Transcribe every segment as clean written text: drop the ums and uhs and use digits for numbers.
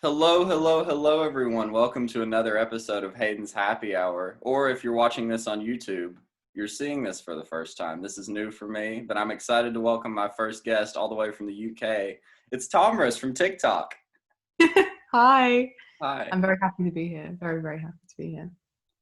Hello, hello, hello, everyone. Welcome to another episode of Hayden's Happy Hour. Or if you're watching this on YouTube, you're seeing this for the first time. This is new for me, but I'm excited to welcome my first guest all the way from the UK. It's Tomris from TikTok. Hi, Hi. I'm very happy to be here. Very, very happy to be here.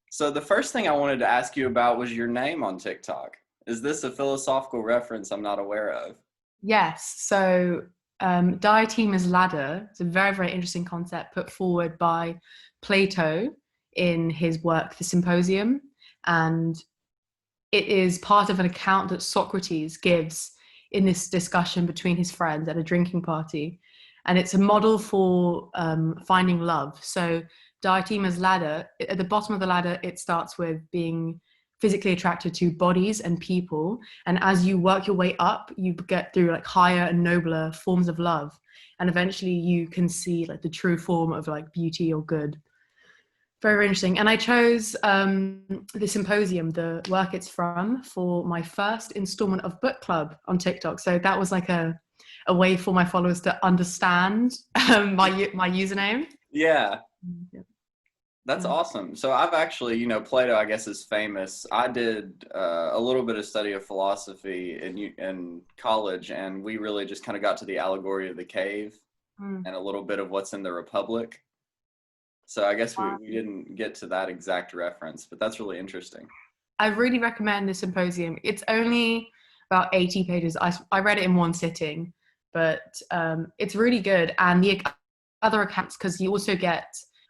So, the first thing I wanted to ask you about was your name on TikTok. Is this a philosophical reference I'm not aware of? Yes, so Diotima's ladder is a very, very interesting concept put forward by Plato in his work, The Symposium. And it is part of an account that Socrates gives in this discussion between his friends at a drinking party. And it's a model for finding love. So Diotima's ladder, at the bottom of the ladder, it starts with being physically attracted to bodies and people. And as you work your way up, you get through like higher and nobler forms of love. And eventually you can see like the true form of like beauty or good. Very, very interesting. And I chose the Symposium, the work it's from, for my first installment of book club on TikTok. So that was like a way for my followers to understand my username. Yeah. Yeah. That's awesome. So I've actually, Plato, I guess, is famous. I did a little bit of study of philosophy in college, and we really just kind of got to the allegory of the cave Mm. and a little bit of what's in the Republic. So I guess we didn't get to that exact reference, but that's really interesting. I really recommend the Symposium. It's only about 80 pages. I read it in one sitting, but it's really good. And the other accounts, because you also get,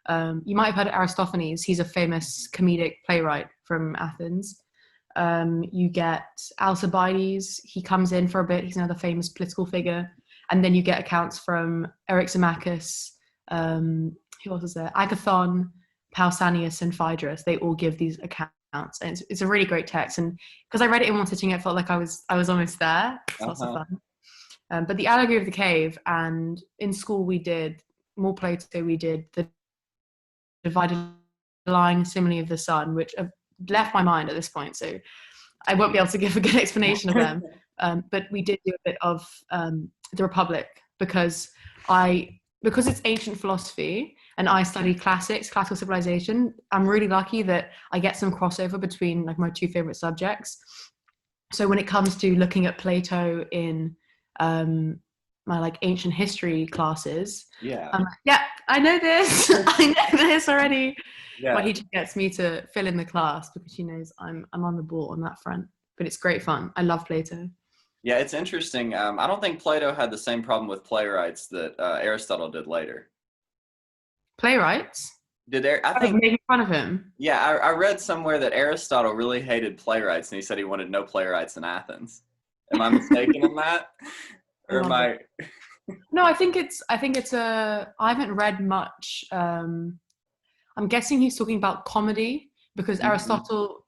you might have heard of Aristophanes. He's a famous comedic playwright from Athens. You get Alcibiades. He comes in for a bit. He's another famous political figure. And then you get accounts from Eryximachus. Who else is there? Agathon, Pausanias, and Phaedrus. They all give these accounts. And it's a really great text. And because I read it in one sitting, it felt like I was almost there. It's lots of Uh-huh. fun. But the allegory of the cave, and in school we did more Plato. We did the divided line simile of the sun, which have left my mind at this point. So I won't be able to give a good explanation of them. But we did do a bit of the Republic because it's ancient philosophy and I study classical civilization. I'm really lucky that I get some crossover between like my two favorite subjects. So when it comes to looking at Plato in my like ancient history classes, Yeah. I'm like, yeah, I know this. I know this already. My Yeah. teacher gets me to fill in the class because she knows I'm on the ball on that front. But it's great fun. I love Plato. Yeah, it's interesting. I don't think Plato had the same problem with playwrights that Aristotle did later. Playwrights? I Like think, making fun of him. yeah, I read somewhere that Aristotle really hated playwrights and he said he wanted no playwrights in Athens. Am I mistaken in that? I Or am love it. I? No, I think it's a I haven't read much. I'm guessing he's talking about comedy because Mhm, Aristotle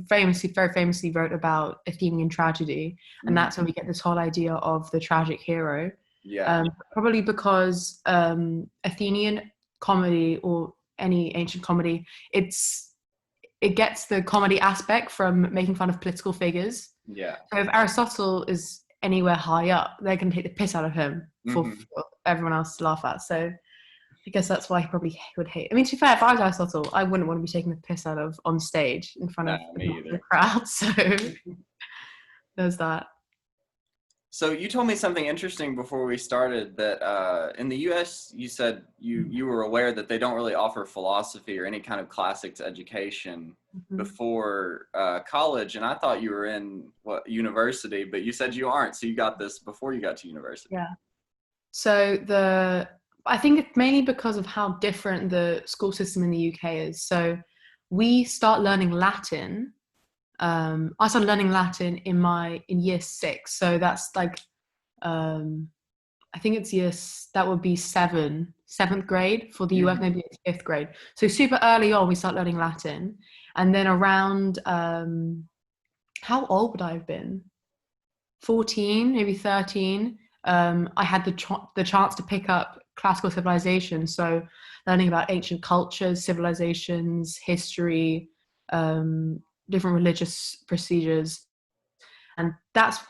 very famously wrote about Athenian tragedy, and mhm. that's when we get this whole idea of the tragic hero. Yeah, Probably because Athenian comedy or any ancient comedy, it gets the comedy aspect from making fun of political figures. yeah. So if Aristotle is anywhere high up, they're going to take the piss out of him Hmm. for everyone else to laugh at. So I guess that's why he probably would hate. I mean, to be fair, if I was Aristotle, I wouldn't want to be taken the piss out of on stage in front No, of me the either. crowd. So there's that. So you told me something interesting before we started that in the U.S. you said you were aware that they don't really offer philosophy or any kind of classics education Mm-hmm. before college, and I thought you were in what university, but you said you aren't. So you got this before you got to university. Yeah. So I think it's mainly because of how different the school system in the UK is. So we start learning Latin. I started learning Latin in year six. So that's like um, I think it's that would be seventh grade for the US, Hmm. maybe it's fifth grade. So super early on, we start learning Latin, and then around how old would I have been? 14, maybe 13. I had the chance to pick up classical civilization, so learning about ancient cultures, civilizations, history, um, different religious procedures, and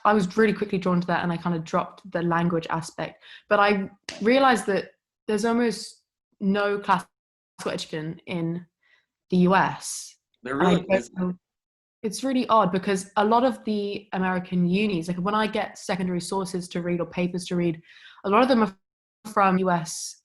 I was really quickly drawn to that, and I kind of dropped the language aspect. But I realized that there's almost no classical education in the US. There And I really don't is. know, it's really odd because a lot of the American unis, like when I get secondary sources to read or papers to read, a lot of them are from US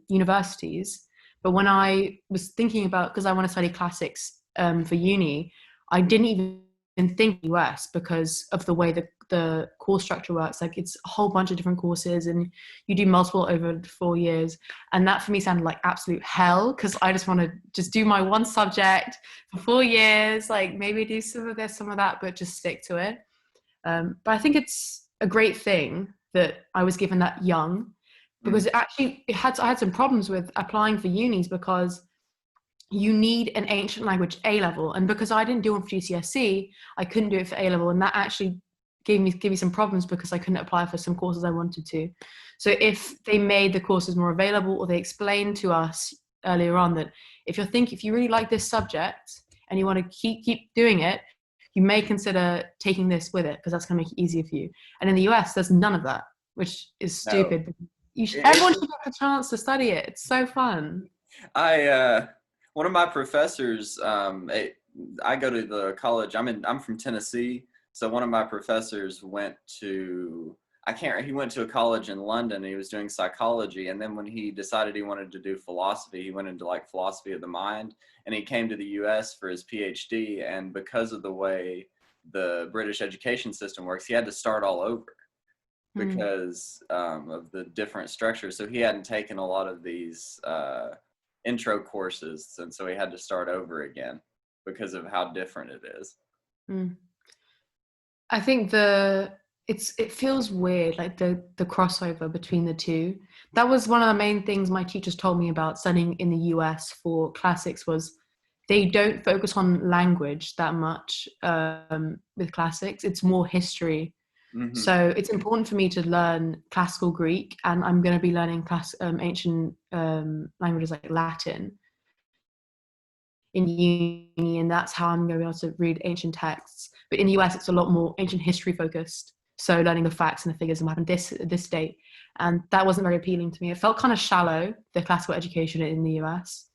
universities. But when I was thinking about, because I want to study classics for uni, I didn't even think US because of the way the course structure works. Like it's a whole bunch of different courses and you do multiple over 4 years. And that for me sounded like absolute hell because I just want to just do my one subject for 4 years, like maybe do some of this, some of that, but just stick to it. But I think it's a great thing that I was given that young because I had some problems with applying for unis because you need an ancient language A level, and because I didn't do one for GCSE, I couldn't do it for A level, and that actually gave me some problems because I couldn't apply for some courses I wanted to. So if they made the courses more available, or they explained to us earlier on that if you really like this subject and you want to keep doing it, you may consider taking this with it because that's going to make it easier for you. And in the US, there's none of that, which is No. stupid. Everyone It, should get the chance to study it. It's so fun. I one of my professors, I go to the college. I'm from Tennessee, so one of my professors went to he went to a college in London. He was doing psychology, and then when he decided he wanted to do philosophy, he went into like philosophy of the mind, and he came to the U.S. for his PhD. And because of the way the British education system works, he had to start all over Mm. because of the different structures. So he hadn't taken a lot of these intro courses, and so he had to start over again because of how different it is. Mm. I think it feels weird, like the crossover between the two. That was one of the main things my teachers told me about studying in the US for classics was they don't focus on language that much with classics. It's more history. Hmm. So it's important for me to learn classical Greek, and I'm going to be learning ancient languages like Latin in uni, and that's how I'm going to be able to read ancient texts. But in the US, it's a lot more ancient history focused. So learning the facts and the figures and what happened this date, and that wasn't very appealing to me. It felt kind of shallow, the classical education in the US,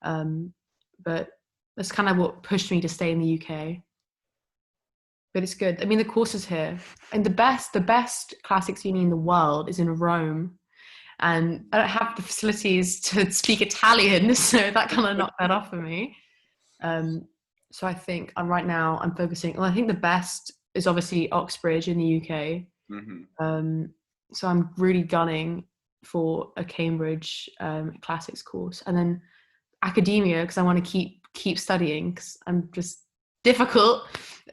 but that's kind of what pushed me to stay in the UK. But it's good. I mean, the courses here, and the best classics uni in the world is in Rome, and I don't have the facilities to speak Italian, so that kind of knocked that off for me. Um, so I think I'm focusing. Well, I think the best is obviously Oxbridge in the UK. Hmm. So I'm really gunning for a Cambridge classics course, and then academia because I want to keep studying because I'm just difficult.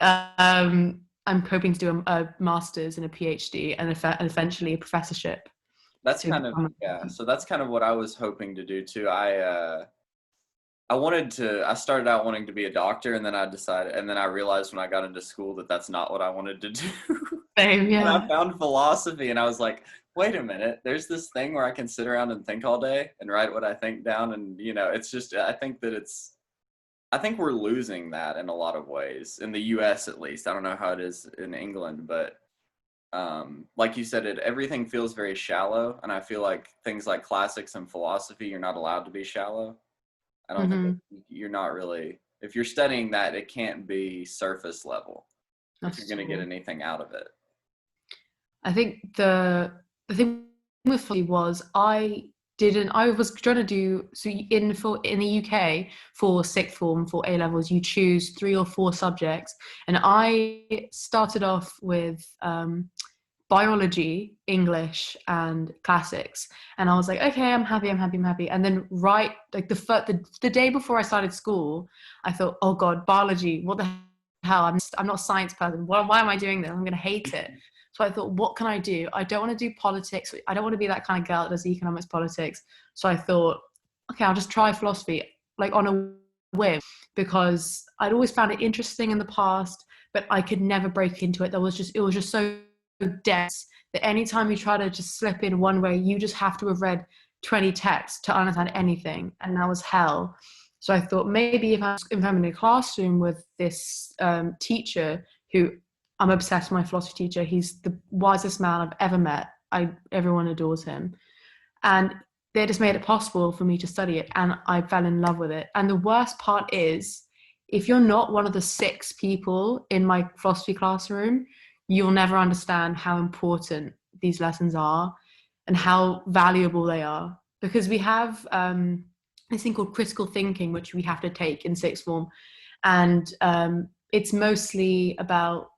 I'm hoping to do a master's and a PhD and eventually a professorship That's to kind of, become. yeah. So that's kind of what I was hoping to do too. I started out wanting to be a doctor, and then I realized when I got into school that that's not what I wanted to do. Same, And I yeah. found philosophy, and I was like, wait a minute, there's this thing where I can sit around and think all day and write what I think down. And, it's just, I think we're losing that in a lot of ways, in the US at least. I don't know how it is in England, but like you said, everything feels very shallow. And I feel like things like classics and philosophy, you're not allowed to be shallow. I don't think Hmm. you're not really, if you're studying that, it can't be surface level if you're That's going to get true. anything out of it. I think the thing with philosophy was I was trying to do so in the UK for sixth form for A levels you choose 3 or 4 subjects, and I started off with biology, English, and classics. And I was like, okay, I'm happy. And then right, like the day before I started school, I thought, oh God, biology, what the hell? I'm not a science person. Why am I doing this? I'm going to hate it. So I thought, what can I do? I don't want to do politics. I don't want to be that kind of girl that does economics, politics. So I thought, okay, I'll just try philosophy, like on a whim, because I'd always found it interesting in the past, but I could never break into it. It was just so dense that anytime you try to just slip in one way, you just have to have read 20 texts to understand anything. And that was hell. So I thought maybe if I'm in a classroom with this teacher who I'm obsessed with, my philosophy teacher, he's the wisest man I've ever met. Everyone adores him. And they just made it possible for me to study it, and I fell in love with it. And the worst part is, if you're not one of the 6 people in my philosophy classroom, you'll never understand how important these lessons are and how valuable they are. Because we have this thing called critical thinking, which we have to take in 6th form. And it's mostly about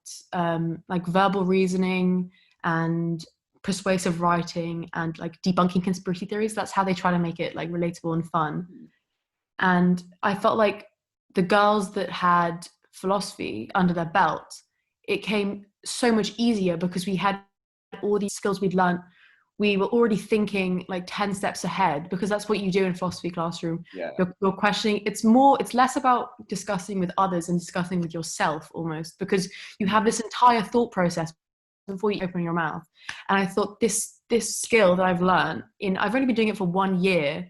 like verbal reasoning and persuasive writing and like debunking conspiracy theories. That's how they try to make it like relatable and fun. And I felt like the girls that had philosophy under their belt, it came so much easier because we had all these skills we'd learned. We were already thinking like 10 steps ahead, because that's what you do in philosophy classroom. Yeah. You're questioning. It's less about discussing with others and discussing with yourself almost, because you have this entire thought process before you open your mouth. And I thought this skill that I've learned I've only been doing it for 1 year,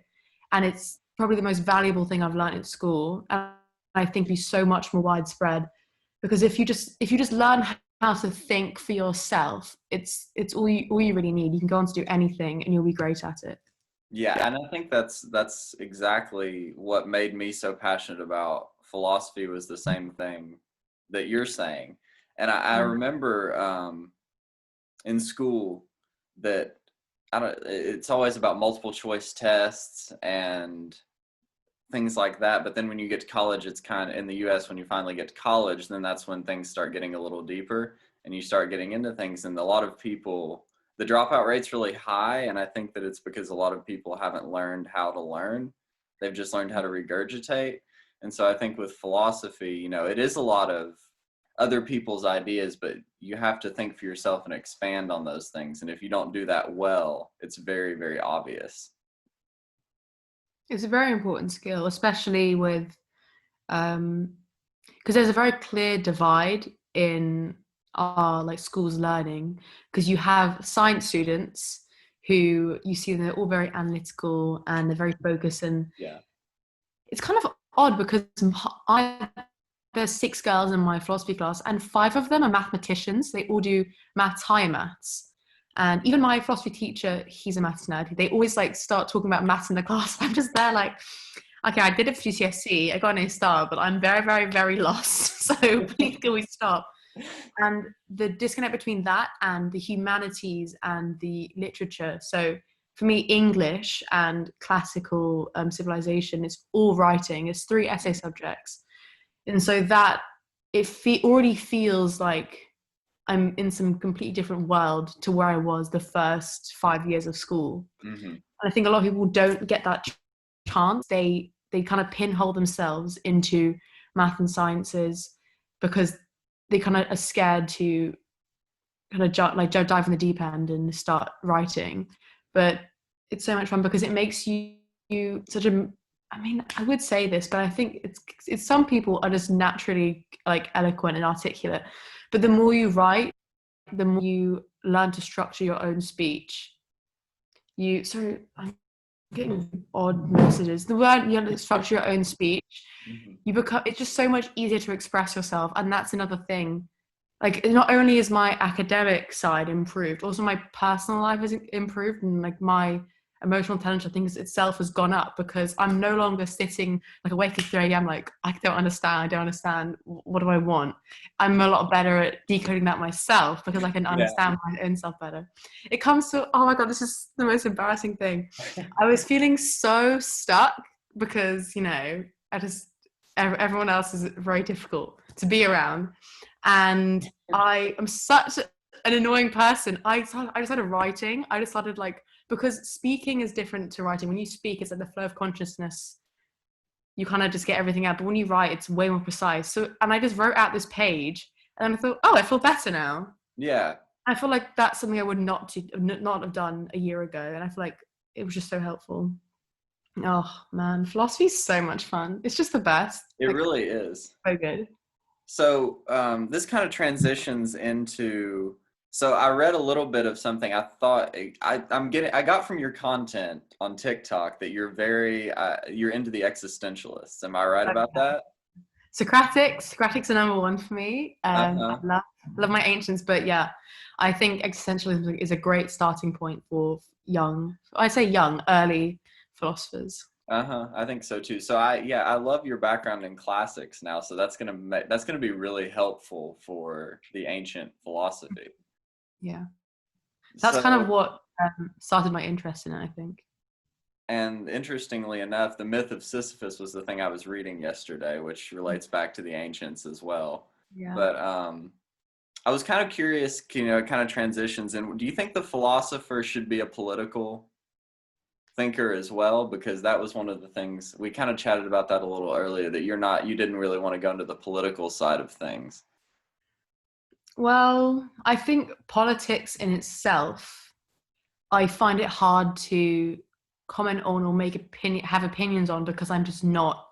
and it's probably the most valuable thing I've learned at school. And I think be so much more widespread, because if you just learn how to think for yourself, it's all you really need. You can go on to do anything and you'll be great at it. Yeah, and I think that's exactly what made me so passionate about philosophy, was the same thing that you're saying. And I remember in school that it's always about multiple choice tests and things like that. But then when you get to college, it's kind of, in the US, when you finally get to college, then that's when things start getting a little deeper and you start getting into things. And a lot of people, the dropout rate's really high. And I think that it's because a lot of people haven't learned how to learn. They've just learned how to regurgitate. And so I think with philosophy, it is a lot of other people's ideas, but you have to think for yourself and expand on those things. And if you don't do that well, it's very, very obvious. It's a very important skill, especially with because there's a very clear divide in our like schools learning, because you have science students who you see they're all very analytical and they're very focused, and Yeah. it's kind of odd because there's 6 girls in my philosophy class and 5 of them are mathematicians. They all do maths, higher maths. And even my philosophy teacher, he's a maths nerd. They always like start talking about maths in the class. I'm just there like, okay, I did it for GCSE. I got an A star, but I'm very, very, very lost. So please can we stop? And the disconnect between that and the humanities and the literature. So for me, English and classical civilization is all writing. It's 3 essay subjects. And so that already feels like I'm in some completely different world to where I was the first 5 years of school. Mm-hmm. And I think a lot of people don't get that chance. They kind of pinhole themselves into math and sciences because they kind of are scared to kind of dive in the deep end and start writing. But it's so much fun because it makes you such a, I mean, I would say this, but I think it's some people are just naturally like eloquent and articulate. But the more you write, the more you learn to structure your own speech. I'm getting odd messages. The word you learn to structure your own speech, it's just so much easier to express yourself. And that's another thing. Like, not only is my academic side improved, also my personal life has improved, and like my emotional intelligence, I think, itself has gone up because I'm no longer sitting like awake at 3 a.m. like, I don't understand, what do I want? I'm a lot better at decoding that myself because I can understand my own self better. It comes to, oh my god, this is the most embarrassing thing. I was feeling so stuck because everyone else is very difficult to be around, and I am such an annoying person. I just started writing. I just started like, because speaking is different to writing. When you speak, it's like the flow of consciousness. You kind of just get everything out. But when you write, it's way more precise. And I just wrote out this page, and I thought, oh, I feel better now. Yeah. I feel like that's something I would not have done a year ago. And I feel like it was just so helpful. Oh, man. Philosophy is so much fun. It's just the best. It really is. So good. So this kind of transitions into... So I read a little bit of something. I thought I got from your content on TikTok that you're very you're into the existentialists. Am I right about that? Socratic's are number one for me. I Uh-huh. love my ancients, but yeah, I think existentialism is a great starting point for I say young, early philosophers. Uh-huh. I think so too. So I love your background in classics now. So that's gonna be really helpful for the ancient philosophy. Yeah, that's kind of So, what started my interest in it, I think. and interestingly enough, the myth of Sisyphus was the thing I was reading yesterday, which relates back to the ancients as well. Yeah. But I was kind of curious, it kind of transitions. And do you think the philosopher should be a political thinker as well? Because that was one of the things we kind of chatted about that a little earlier, that you didn't really want to go into the political side of things. Well, I think politics in itself, I find it hard to comment on or have opinions on because I'm just not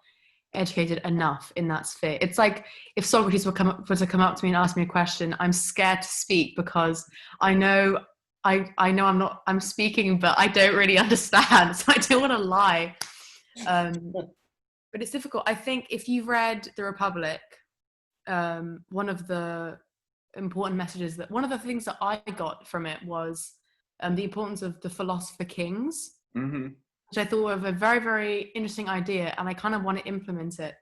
educated enough in that sphere. It's like if Socrates were to come up to me and ask me a question, I'm scared to speak because I know I know I'm speaking, but I don't really understand, so I don't want to lie. Um, but it's difficult. I think if you've read The Republic, one of the important messages that one of the things that I got from it was the importance of the philosopher kings, Mm-hmm. which I thought of a very, very interesting idea. And I kind of want to implement it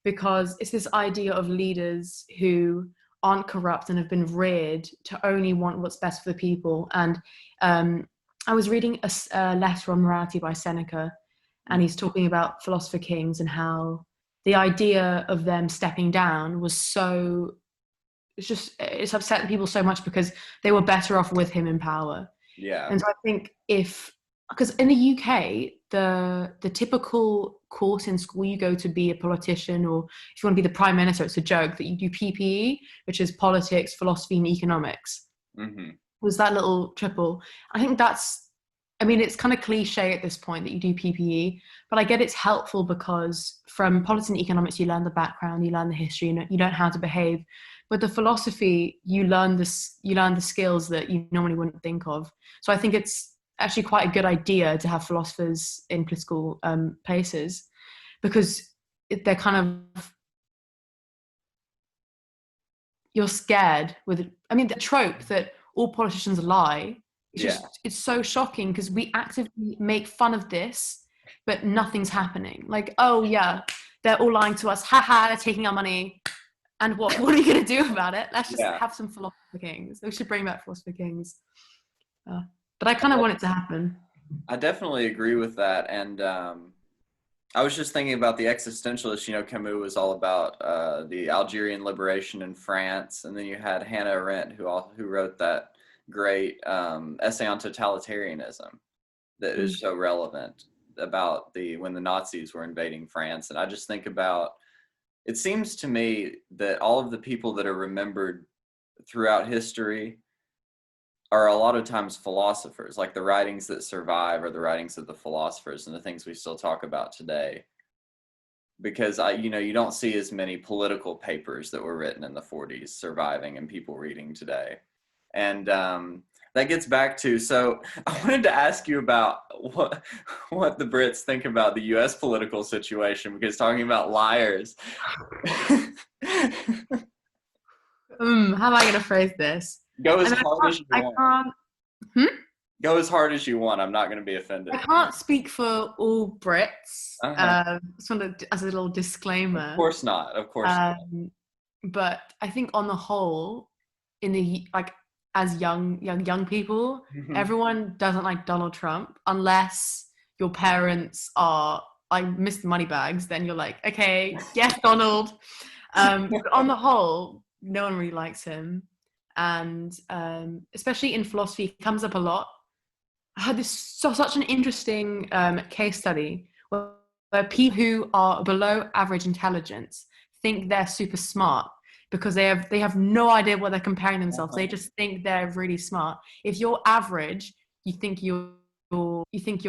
because it's this idea of leaders who aren't corrupt and have been reared to only want what's best for the people. And I was reading a letter on morality by Seneca, and he's talking about philosopher kings and how the idea of them stepping down was so it's upset people so much because they were better off with him in power. Yeah. And so I think because in the UK, the typical course in school you go to be a politician, or if you want to be the prime minister, it's a joke that you do PPE, which is politics, philosophy, and economics. Mm-hmm. Was that little triple? I think it's kind of cliche at this point that you do PPE, but I get it's helpful because from politics and economics, you learn the background, you learn the history, you learn how to behave. But the philosophy, you learn the skills that you normally wouldn't think of. So I think it's actually quite a good idea to have philosophers in political places because they're kind of you're scared with. I mean, the trope that all politicians lie. Yeah. It's so shocking because we actively make fun of this, but nothing's happening. Like, oh yeah, they're all lying to us. Ha ha, they're taking our money. And what are we going to do about it? Let's just Yeah. have some philosopher kings. We should bring back philosopher kings. But I kind of want it to happen. I definitely agree with that. And I was just thinking about the existentialists. Camus was all about the Algerian liberation in France. And then you had Hannah Arendt, who wrote that great essay on totalitarianism that is so relevant about when the Nazis were invading France. And I just think about, it seems to me that all of the people that are remembered throughout history are a lot of times philosophers. Like the writings that survive are the writings of the philosophers and the things we still talk about today. Because you don't see as many political papers that were written in the 40s surviving and people reading today. And that gets back to, so I wanted to ask you about what the Brits think about the US political situation, because talking about liars. How am I going to phrase this? Go as hard as you I want. can't. Go as hard as you want. I'm not going to be offended. I can't speak for all Brits. Uh-huh. Sort of as a little disclaimer. Of course not. Of course not. But I think on the whole, as young people, everyone doesn't like Donald Trump unless your parents are like Mr. Moneybags. Then you're like, okay, yes, Donald. But on the whole, no one really likes him, and especially in philosophy, it comes up a lot. I had such an interesting case study where people who are below average intelligence think they're super smart because they have no idea what they're comparing themselves. They just think they're really smart. If you're average, you think you're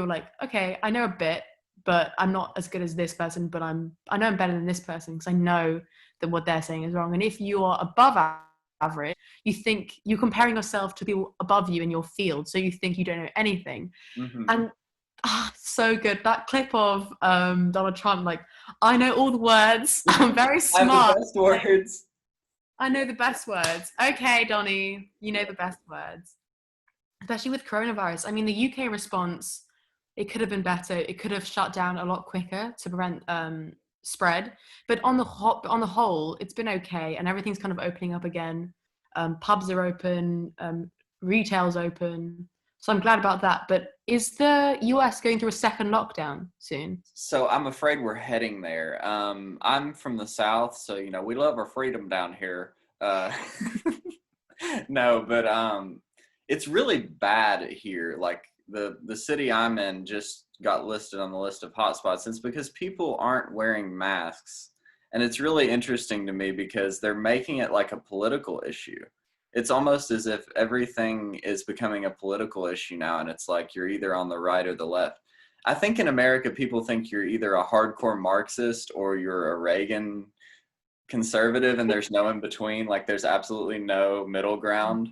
like, okay, I know a bit, but I'm not as good as this person, but I know I'm better than this person because I know that what they're saying is wrong. And if you are above average, you think you're comparing yourself to people above you in your field, so you think you don't know anything. Mm-hmm. And So good. That clip of Donald Trump, like, I know all the words. I'm very I have the smart. best words. I know the best words. Okay, Donny, you know the best words. Especially with coronavirus. I mean, the UK response, it could have been better. It could have shut down a lot quicker to prevent spread. But on the whole, it's been okay, and everything's kind of opening up again. Pubs are open, retail's open. So I'm glad about that. But is the US going through a second lockdown soon? So I'm afraid we're heading there. I'm from the South, so we love our freedom down here. No, but it's really bad here. Like the city I'm in just got listed on the list of hotspots. It's because people aren't wearing masks, and it's really interesting to me because they're making it like a political issue. It's almost as if everything is becoming a political issue now, and it's like you're either on the right or the left. I think in America, people think you're either a hardcore Marxist or you're a Reagan conservative, and there's no in between. Like there's absolutely no middle ground,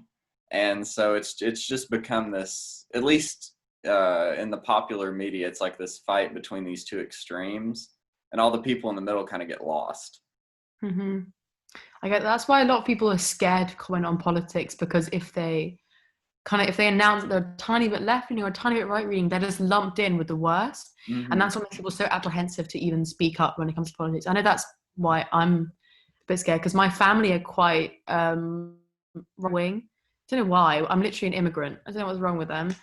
and so it's just become this. At least in the popular media, it's like this fight between these two extremes, and all the people in the middle kind of get lost. Hmm. I get that's why a lot of people are scared to comment on politics, because if they announce that they're a tiny bit left leaning or a tiny bit right leaning, they're just lumped in with the worst. And Hmm. that's what makes people so apprehensive to even speak up when it comes to politics. I know that's why I'm a bit scared, because my family are quite right wing. I don't know why. I'm literally an immigrant. I don't know what's wrong with them.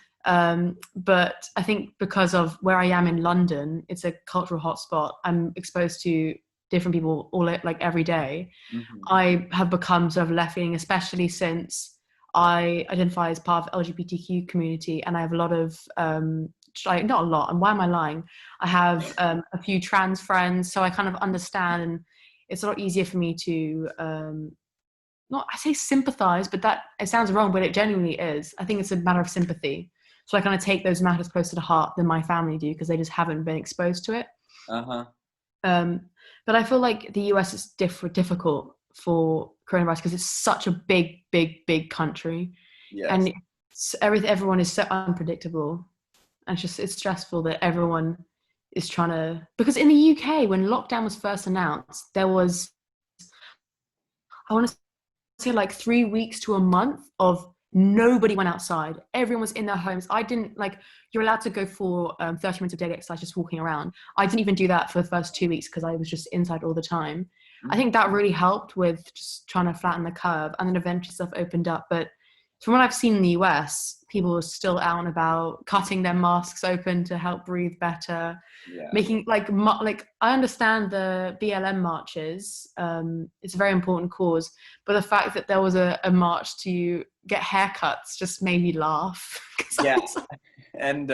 But I think because of where I am in London, it's a cultural hotspot. I'm exposed to different people like every day. Hmm. I have become sort of left leaning, especially since I identify as part of LGBTQ community, and I have a lot of not a lot. And why am I lying? I have a few trans friends, so I kind of understand, and it's a lot easier for me to not I say sympathize, but that it sounds wrong, but it genuinely is. I think it's a matter of sympathy. So I kind of take those matters closer to heart than my family do, because they just haven't been exposed to it. Uh-huh. Um, but I feel like the US is difficult for coronavirus because it's such a big, big, big country, Yes. and everyone is so unpredictable, and it's stressful that everyone is trying to. Because in the UK, when lockdown was first announced, there was, I want to say, like 3 weeks to a month of nobody went outside. Everyone was in their homes. I didn't like. You're allowed to go for 30 minutes of daily exercise just walking around. I didn't even do that for the first 2 weeks because I was just inside all the time. I think that really helped with just trying to flatten the curve, and then eventually stuff opened up. But from what I've seen in the US, people are still out and about, cutting their masks open to help breathe better, Yeah. making like I understand the BLM marches. It's a very important cause, but the fact that there was a march to get haircuts just made me laugh. Yeah. And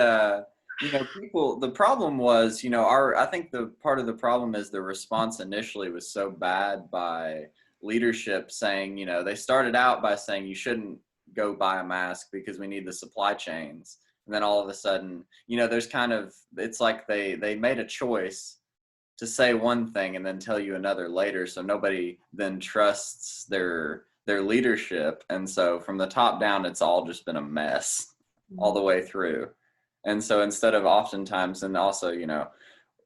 people, the problem was, I think the part of the problem is the response initially was so bad by leadership saying, they started out by saying you shouldn't go buy a mask because we need the supply chains. And then all of a sudden, there's it's like they made a choice to say one thing and then tell you another later, so nobody then trusts their leadership. And so from the top down, it's all just been a mess all the way through. And so instead of oftentimes, and also,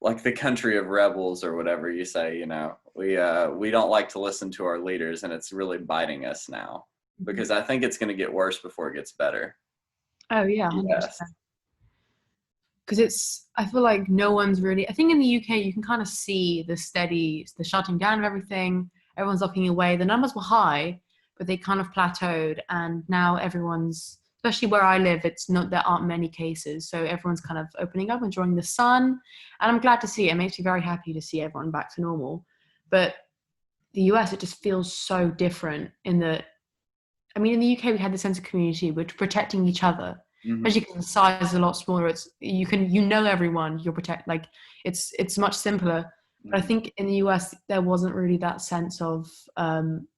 like the country of rebels or whatever you say, we don't like to listen to our leaders, and it's really biting us now because I think it's going to get worse before it gets better. Oh yeah, Yes. 100%. Because I feel like no one's really. I think in the UK you can kind of see the shutting down of everything. Everyone's locking away. The numbers were high, but they kind of plateaued, and now everyone's, especially where I live, it's not there aren't many cases, so everyone's kind of opening up, enjoying the sun, and I'm glad to see it. It makes me very happy to see everyone back to normal. But the US, it just feels so different in that. I mean, in the UK, we had the sense of community. We're protecting each other, Hmm. especially because the size is a lot smaller. It's everyone. You're protect like it's much simpler. But I Hmm. think in the US, there wasn't really that sense of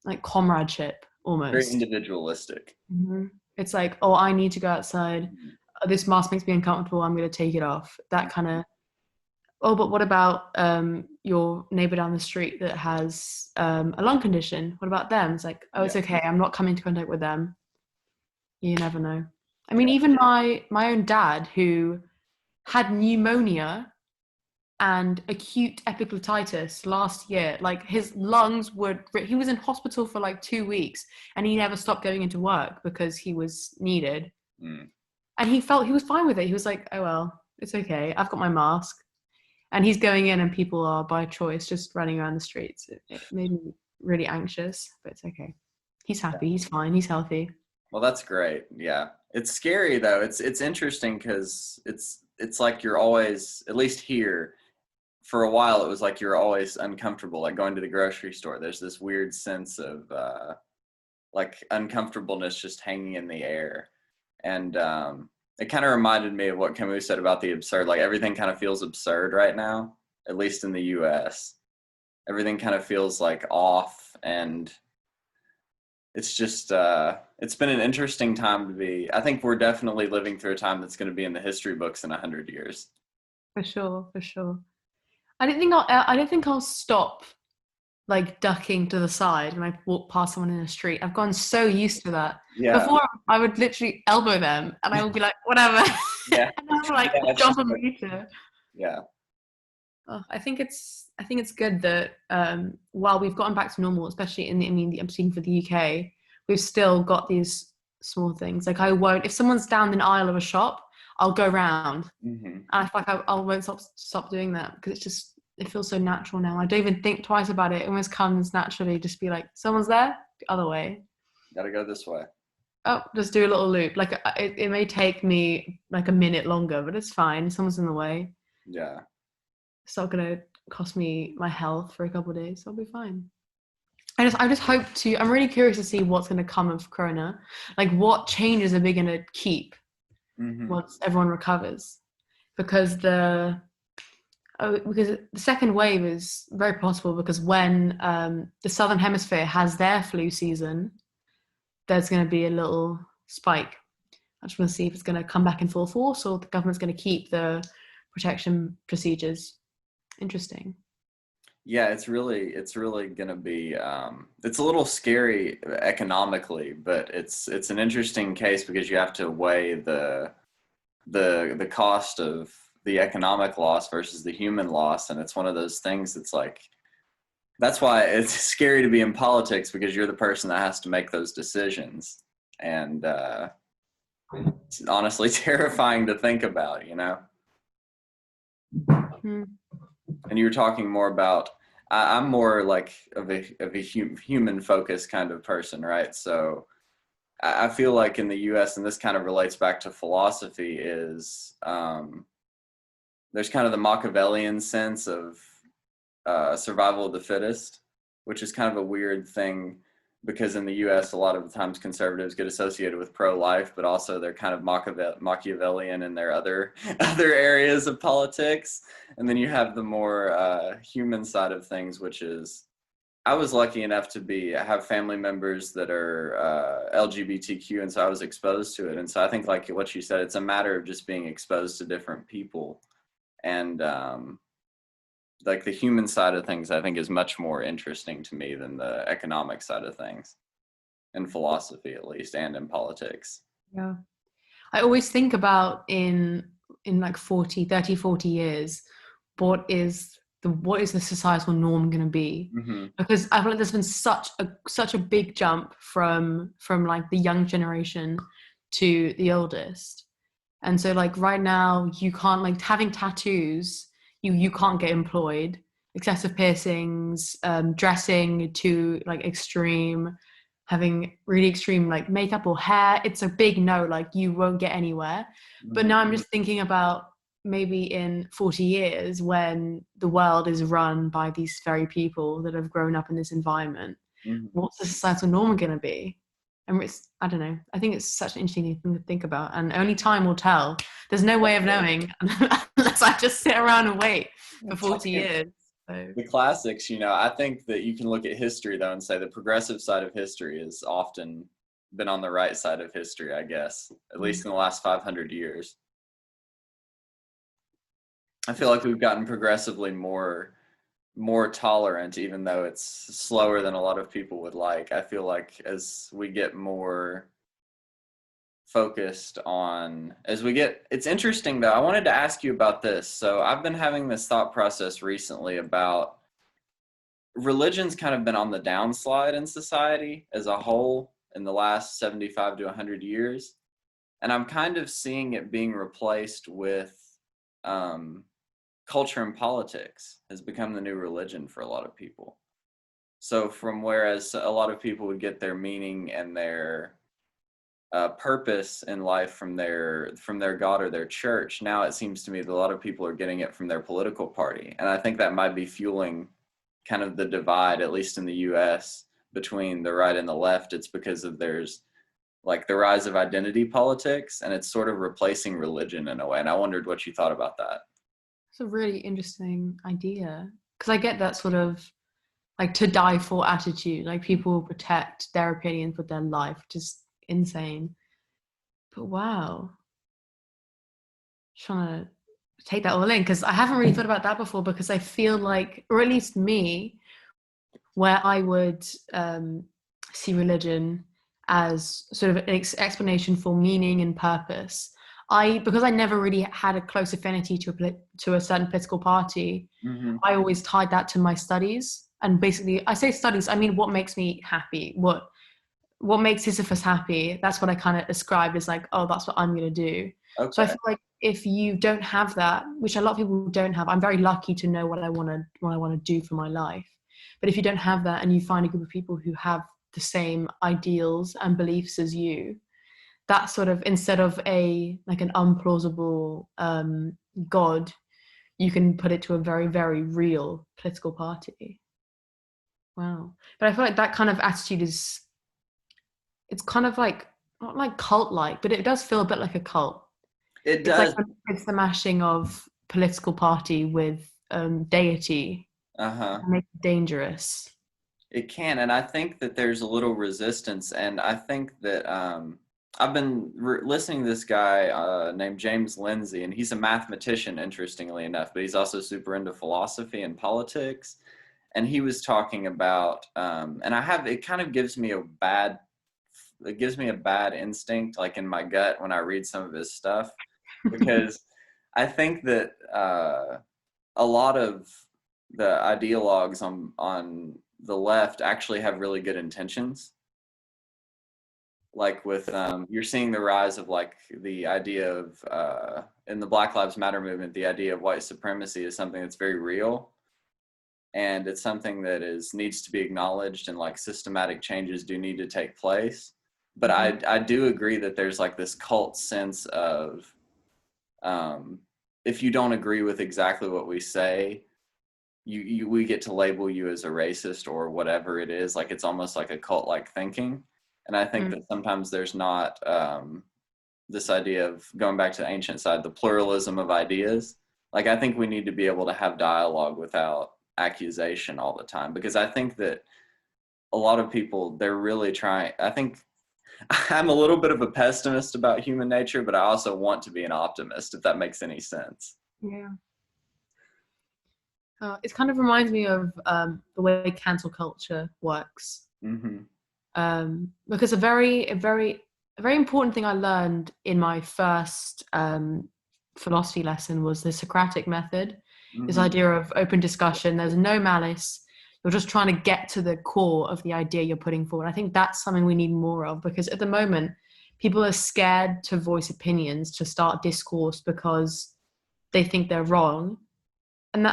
like comradeship Very almost. individualistic. Hmm. It's like, oh, I need to go outside. Mhm. This mask makes me uncomfortable. I'm going to take it off. That kind of. Oh, but what about your neighbor down the street that has a lung condition? What about them? It's like, oh, Yeah. it's okay. I'm not coming into contact with them. You never know. I mean, Yeah. even my own dad, who had pneumonia and acute epiglottitis last year. Like his lungs would, he was in hospital for like 2 weeks and he never stopped going into work because he was needed. Mm. And he was fine with it. He was like, oh, well, it's okay. I've got my mask. And he's going in and people are by choice just running around the streets. It made me really anxious, but it's okay. He's happy. He's fine. He's healthy. Well, that's great. Yeah. It's scary though. It's interesting because it's like you're always, at least here, for a while it was like you're always uncomfortable, like going to the grocery store. There's this weird sense of like uncomfortableness just hanging in the air. And it kind of reminded me of what Camus said about the absurd. Like everything kind of feels absurd right now, at least in the US. Everything kind of feels like off, and it's just it's been an interesting time to be. I think we're definitely living through a time that's going to be in the history books in 100 years. For sure, for sure. I don't think I'll stop like ducking to the side when I walk past someone in the street. I've gotten so used to that. Yeah. Before I would literally elbow them and I would be like, whatever. Yeah. And I was like, Yeah, jump a meter. Yeah. Oh, I think it's good that while we've gotten back to normal, especially I'm speaking for the UK, we've still got these small things. Like I won't, if someone's down an aisle of a shop, I'll go round. Mm-hmm. And I feel like I won't stop doing that because it feels so natural now. I don't even think twice about it. It almost comes naturally. Just be like, someone's there, the other way. Gotta go this way. Oh, just do a little loop. Like it may take me like a minute longer, but it's fine. Someone's in the way. Yeah. It's not gonna cost me my health for a couple of days. So I'll be fine. I just hope to. I'm really curious to see what's gonna come of Corona. Like, what changes are we gonna keep once everyone recovers? Because the second wave is very possible because when the Southern Hemisphere has their flu season, there's going to be a little spike. I just want to see if it's going to come back in full force or the government's going to keep the protection procedures. Interesting. Yeah, it's really going to be. It's a little scary economically, but it's an interesting case because you have to weigh the cost of the economic loss versus the human loss, and it's one of those things that's like, that's why it's scary to be in politics, because you're the person that has to make those decisions, and it's honestly terrifying to think about, you know. And you were talking more about, I'm more like of a human focused kind of person, right? So I feel like in the US, and this kind of relates back to philosophy, is there's kind of the Machiavellian sense of survival of the fittest, which is kind of a weird thing because in the US, a lot of the times conservatives get associated with pro-life, but also they're kind of Machiavellian in their other areas of politics. And then you have the more human side of things, which is, I was lucky enough to have family members that are LGBTQ, and so I was exposed to it. And so I think, like what you said, it's a matter of just being exposed to different people. And like the human side of things, I think, is much more interesting to me than the economic side of things, in philosophy at least, and in politics. Yeah. I always think about in like 40 years, what is the societal norm going to be? Mm-hmm. Because I feel like there's been such a big jump from like the young generation to the oldest. And so like right now you can't, like, having tattoos, you can't get employed. Excessive piercings, dressing to like extreme, having really extreme like makeup or hair, it's a big no, like you won't get anywhere. Mm-hmm. But now I'm just thinking about maybe in 40 years when the world is run by these very people that have grown up in this environment, what's the societal norm going to be? And I don't know. I think it's such an interesting thing to think about, and only time will tell. There's no way of knowing unless I just sit around and wait for 40 years. So. The classics, you know, I think that you can look at history though and say the progressive side of history has often been on the right side of history, I guess, at least in the last 500 years. I feel like we've gotten progressively more tolerant, even though it's slower than a lot of people would like. I feel like as we get more focused on as we get. It's interesting though. I wanted to ask you about this. So I've been having this thought process recently about religion's kind of been on the downslide in society as a whole in the last 75 to 100 years. And I'm kind of seeing it being replaced with um, culture and politics has become the new religion for a lot of people. So from whereas a lot of people would get their meaning and their purpose in life from their God or their church, now it seems to me that a lot of people are getting it from their political party, and I think that might be fueling kind of the divide, at least in the U.S., between the right and the left. It's because of there's like the rise of identity politics, and it's sort of replacing religion in a way. And I wondered what you thought about that. It's a really interesting idea because I get that sort of like to die for attitude. Like people will protect their opinions with their life, just insane. But wow, trying to take that all in because I haven't really thought about that before because I feel like, or at least me, where I would see religion as sort of an explanation for meaning and purpose. Because I never really had a close affinity to a certain political party, Mm-hmm. I always tied that to my studies. And basically, I say studies, I mean what makes me happy, what makes Sisyphus happy. That's what I kind of ascribed as like, oh, that's what I'm going to do. So I Okay. feel like if you don't have that, which a lot of people don't have, I'm very lucky to know what I want to do for my life. But if you don't have that and you find a group of people who have the same ideals and beliefs as you, that sort of, instead of an unplausible God, you can put it to a very, very real political party. Wow. But I feel like that kind of attitude it's kind of like, not like cult-like, but it does feel a bit like a cult. It It's like does. it's the mashing of political party with deity, Uh-huh. and make it dangerous. It can, and I think that there's a little resistance, and I think that I've been listening to this guy named James Lindsay, and he's a mathematician, interestingly enough, but he's also super into philosophy and politics. And he was talking about, and it kind of it gives me a bad instinct, like in my gut when I read some of his stuff, because I think that a lot of the ideologues on the left actually have really good intentions. Like with you're seeing the rise of like the idea of in the Black Lives Matter movement, the idea of white supremacy is something that's very real, and it's something that needs to be acknowledged, and like systematic changes do need to take place. But I do agree that there's like this cult sense of um, if you don't agree with exactly what we say, we get to label you as a racist or whatever it is. Like it's almost like a cult like thinking. And I think Mm. that sometimes there's not this idea of going back to the ancient side, the pluralism of ideas. Like I think we need to be able to have dialogue without accusation all the time, because I think that a lot of people, they're really trying. I think I'm a little bit of a pessimist about human nature, but I also want to be an optimist, if that makes any sense. Yeah. It kind of reminds me of the way cancel culture works. Mm-hmm. Because a very important thing I learned in my first philosophy lesson was the Socratic method. This Mm-hmm. idea of open discussion. There's no malice. You're just trying to get to the core of the idea you're putting forward. I think that's something we need more of, because at the moment, people are scared to voice opinions, to start discourse because they think they're wrong, and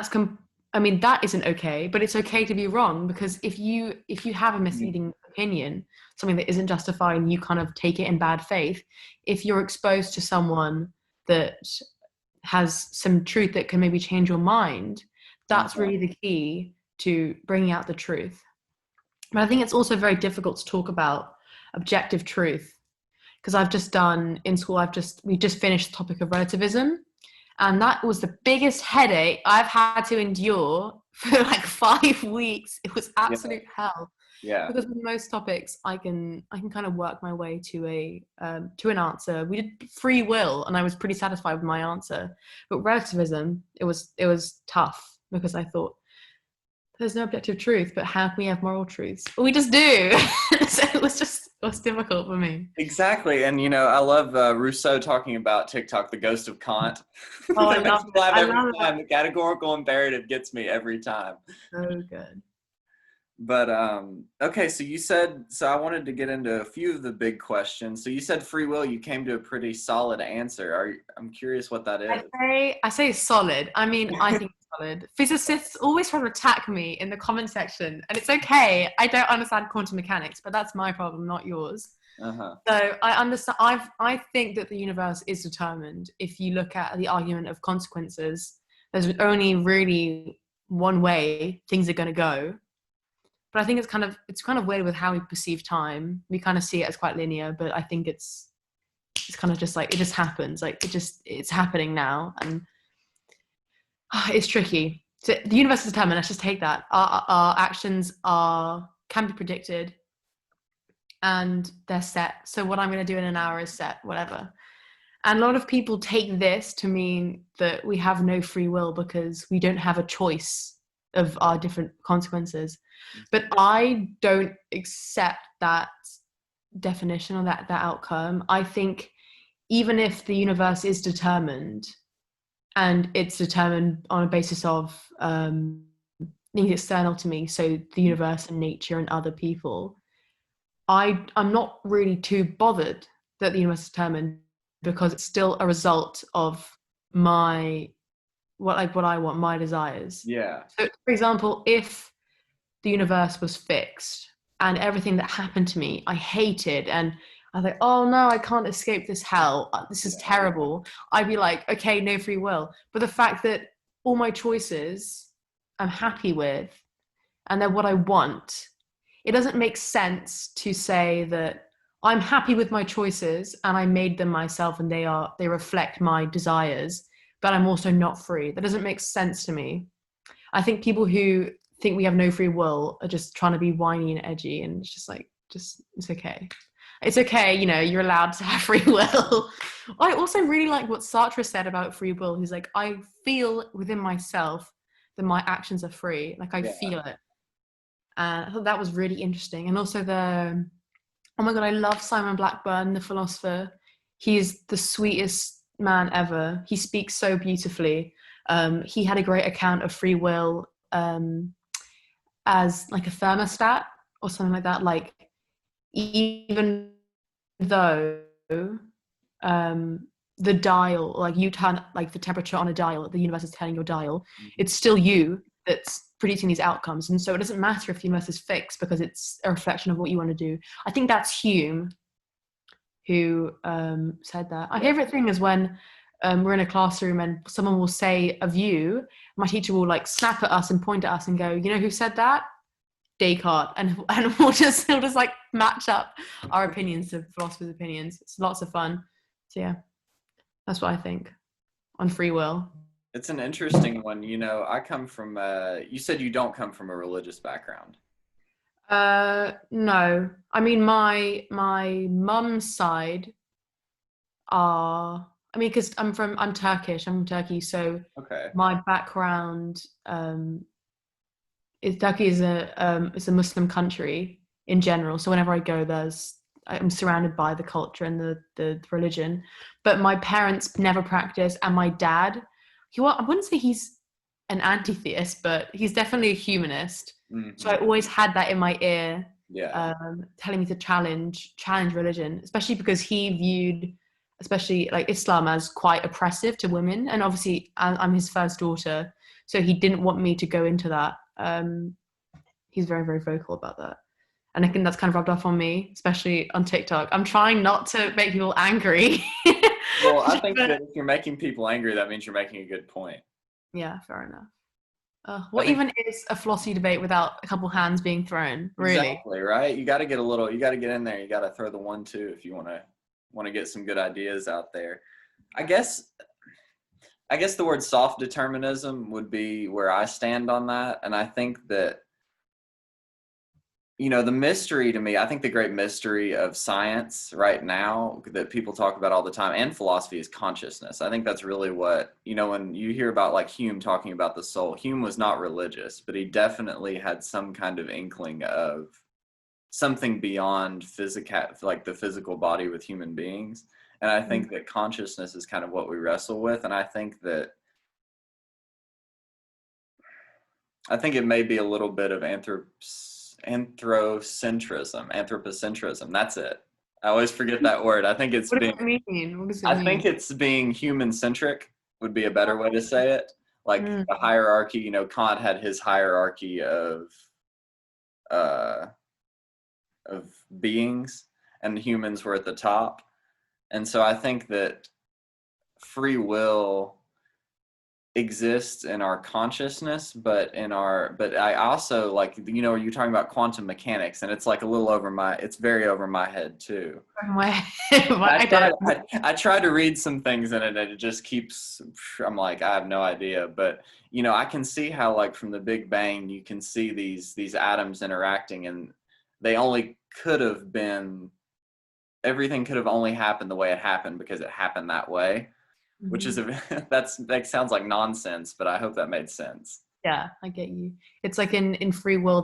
I mean, that isn't okay, but it's okay to be wrong, because if you have a misleading opinion, something that isn't justified, and you kind of take it in bad faith, if you're exposed to someone that has some truth that can maybe change your mind, that's Uh-huh. really the key to bringing out the truth. But I think it's also very difficult to talk about objective truth, because I've just done in school, we just finished the topic of relativism, and that was the biggest headache I've had to endure for like 5 weeks. It was Yeah. absolute hell, Yeah. because with most topics I can kind of work my way to an answer. We did free will, and I was pretty satisfied with my answer. But relativism, it was tough, because I thought there's no objective truth, but how can we have moral truths? We just do. So it was difficult for me. Exactly. And, I love Rousseau talking about TikTok, the ghost of Kant. Oh, I That makes love me it. laugh I every love time. that. The categorical imperative gets me every time. So good. But okay, so you said, so I wanted to get into a few of the big questions. So you said free will, you came to a pretty solid answer. I'm curious what that is. I say solid. I mean, I think it's solid. Physicists always try to attack me in the comment section, and it's okay. I don't understand quantum mechanics, but that's my problem, not yours. Uh-huh. So I understand. I think that the universe is determined. If you look at the argument of consequences, there's only really one way things are going to go. But I think it's kind of weird with how we perceive time. We kind of see it as quite linear, but I think it's kind of just like it just happens. Like it's happening now, and it's tricky. So the universe is determined. Let's just take that. Our actions can be predicted, and they're set. So what I'm going to do in an hour is set, whatever. And a lot of people take this to mean that we have no free will because we don't have a choice of our different consequences. But I don't accept that definition or that outcome. I think even if the universe is determined and it's determined on a basis of things external to me, so the universe and nature and other people, I'm not really too bothered that the universe is determined because it's still a result of what I want, my desires. Yeah. So, for example, if the universe was fixed and everything that happened to me I hated, and I was like, oh no, I can't escape this hell, this is terrible, I'd be like, okay, no free will. But the fact that all my choices I'm happy with and they're what I want, it doesn't make sense to say that I'm happy with my choices and I made them myself and they reflect my desires, but I'm also not free. That doesn't make sense to me. I think people who think we have no free will are just trying to be whiny and edgy, and it's just like, it's okay. It's okay, you're allowed to have free will. I also really like what Sartre said about free will. He's like, I feel within myself that my actions are free. Like I feel it. And I thought that was really interesting. And also oh my God, I love Simon Blackburn, the philosopher. He's the sweetest man ever. He speaks so beautifully. He had a great account of free will as like a thermostat or something like that. Like even though the dial, like you turn like the temperature on a dial, the universe is telling your dial, it's still you that's predicting these outcomes. And so it doesn't matter if the universe is fixed because it's a reflection of what you want to do. I think that's Hume who said that. My favorite thing is when we're in a classroom and someone will say a view, my teacher will like snap at us and point at us and go, you know who said that? Descartes. And we'll just like match up our opinions to philosophers' opinions. It's lots of fun. So yeah, that's what I think on free will. It's an interesting one. I come from, you said you don't come from a religious background. No. I mean, my mum's side because I'm Turkish. I'm from Turkey, so Okay. my background is Turkey is a Muslim country in general. So whenever I go, I'm surrounded by the culture and the religion. But my parents never practiced, and my dad, I wouldn't say he's an anti-theist, but he's definitely a humanist. Mm-hmm. So I always had that in my ear, telling me to challenge religion, especially because he viewed, especially like Islam, as quite oppressive to women. And obviously, I'm his first daughter, so he didn't want me to go into that. He's very, very vocal about that. And I think that's kind of rubbed off on me, especially on TikTok. I'm trying not to make people angry. Well, I think that if you're making people angry, that means you're making a good point. Yeah, fair enough. What even is a philosophy debate without a couple hands being thrown? Really? Exactly, right? You got to get in there. You got to throw the 1-2 if you want to get some good ideas out there. I guess the word soft determinism would be where I stand on that. And I think that, the mystery to me, I think the great mystery of science right now that people talk about all the time and philosophy is consciousness. I think that's really what, when you hear about like Hume talking about the soul, Hume was not religious, but he definitely had some kind of inkling of something beyond like the physical body with human beings. And I think that consciousness is kind of what we wrestle with. And I think it may be a little bit of anthropocentrism. That's it. I always forget that word. I think What does it mean? What does it I mean? think it's being human centric would be a better way to say it. Like Mm. the hierarchy, Kant had his hierarchy uh, of beings, and humans were at the top. And so I think that free will exists in our consciousness, but I also like, you're talking about quantum mechanics, and it's like it's very over my head too. I try to read some things in it, and it just keeps, I'm like, I have no idea. But I can see how, like, from the Big Bang, you can see these atoms interacting, and they only could have been, everything could have only happened the way it happened because it happened that way, which is that sounds like nonsense, but I hope that made sense. Yeah, I get you. It's like in free will,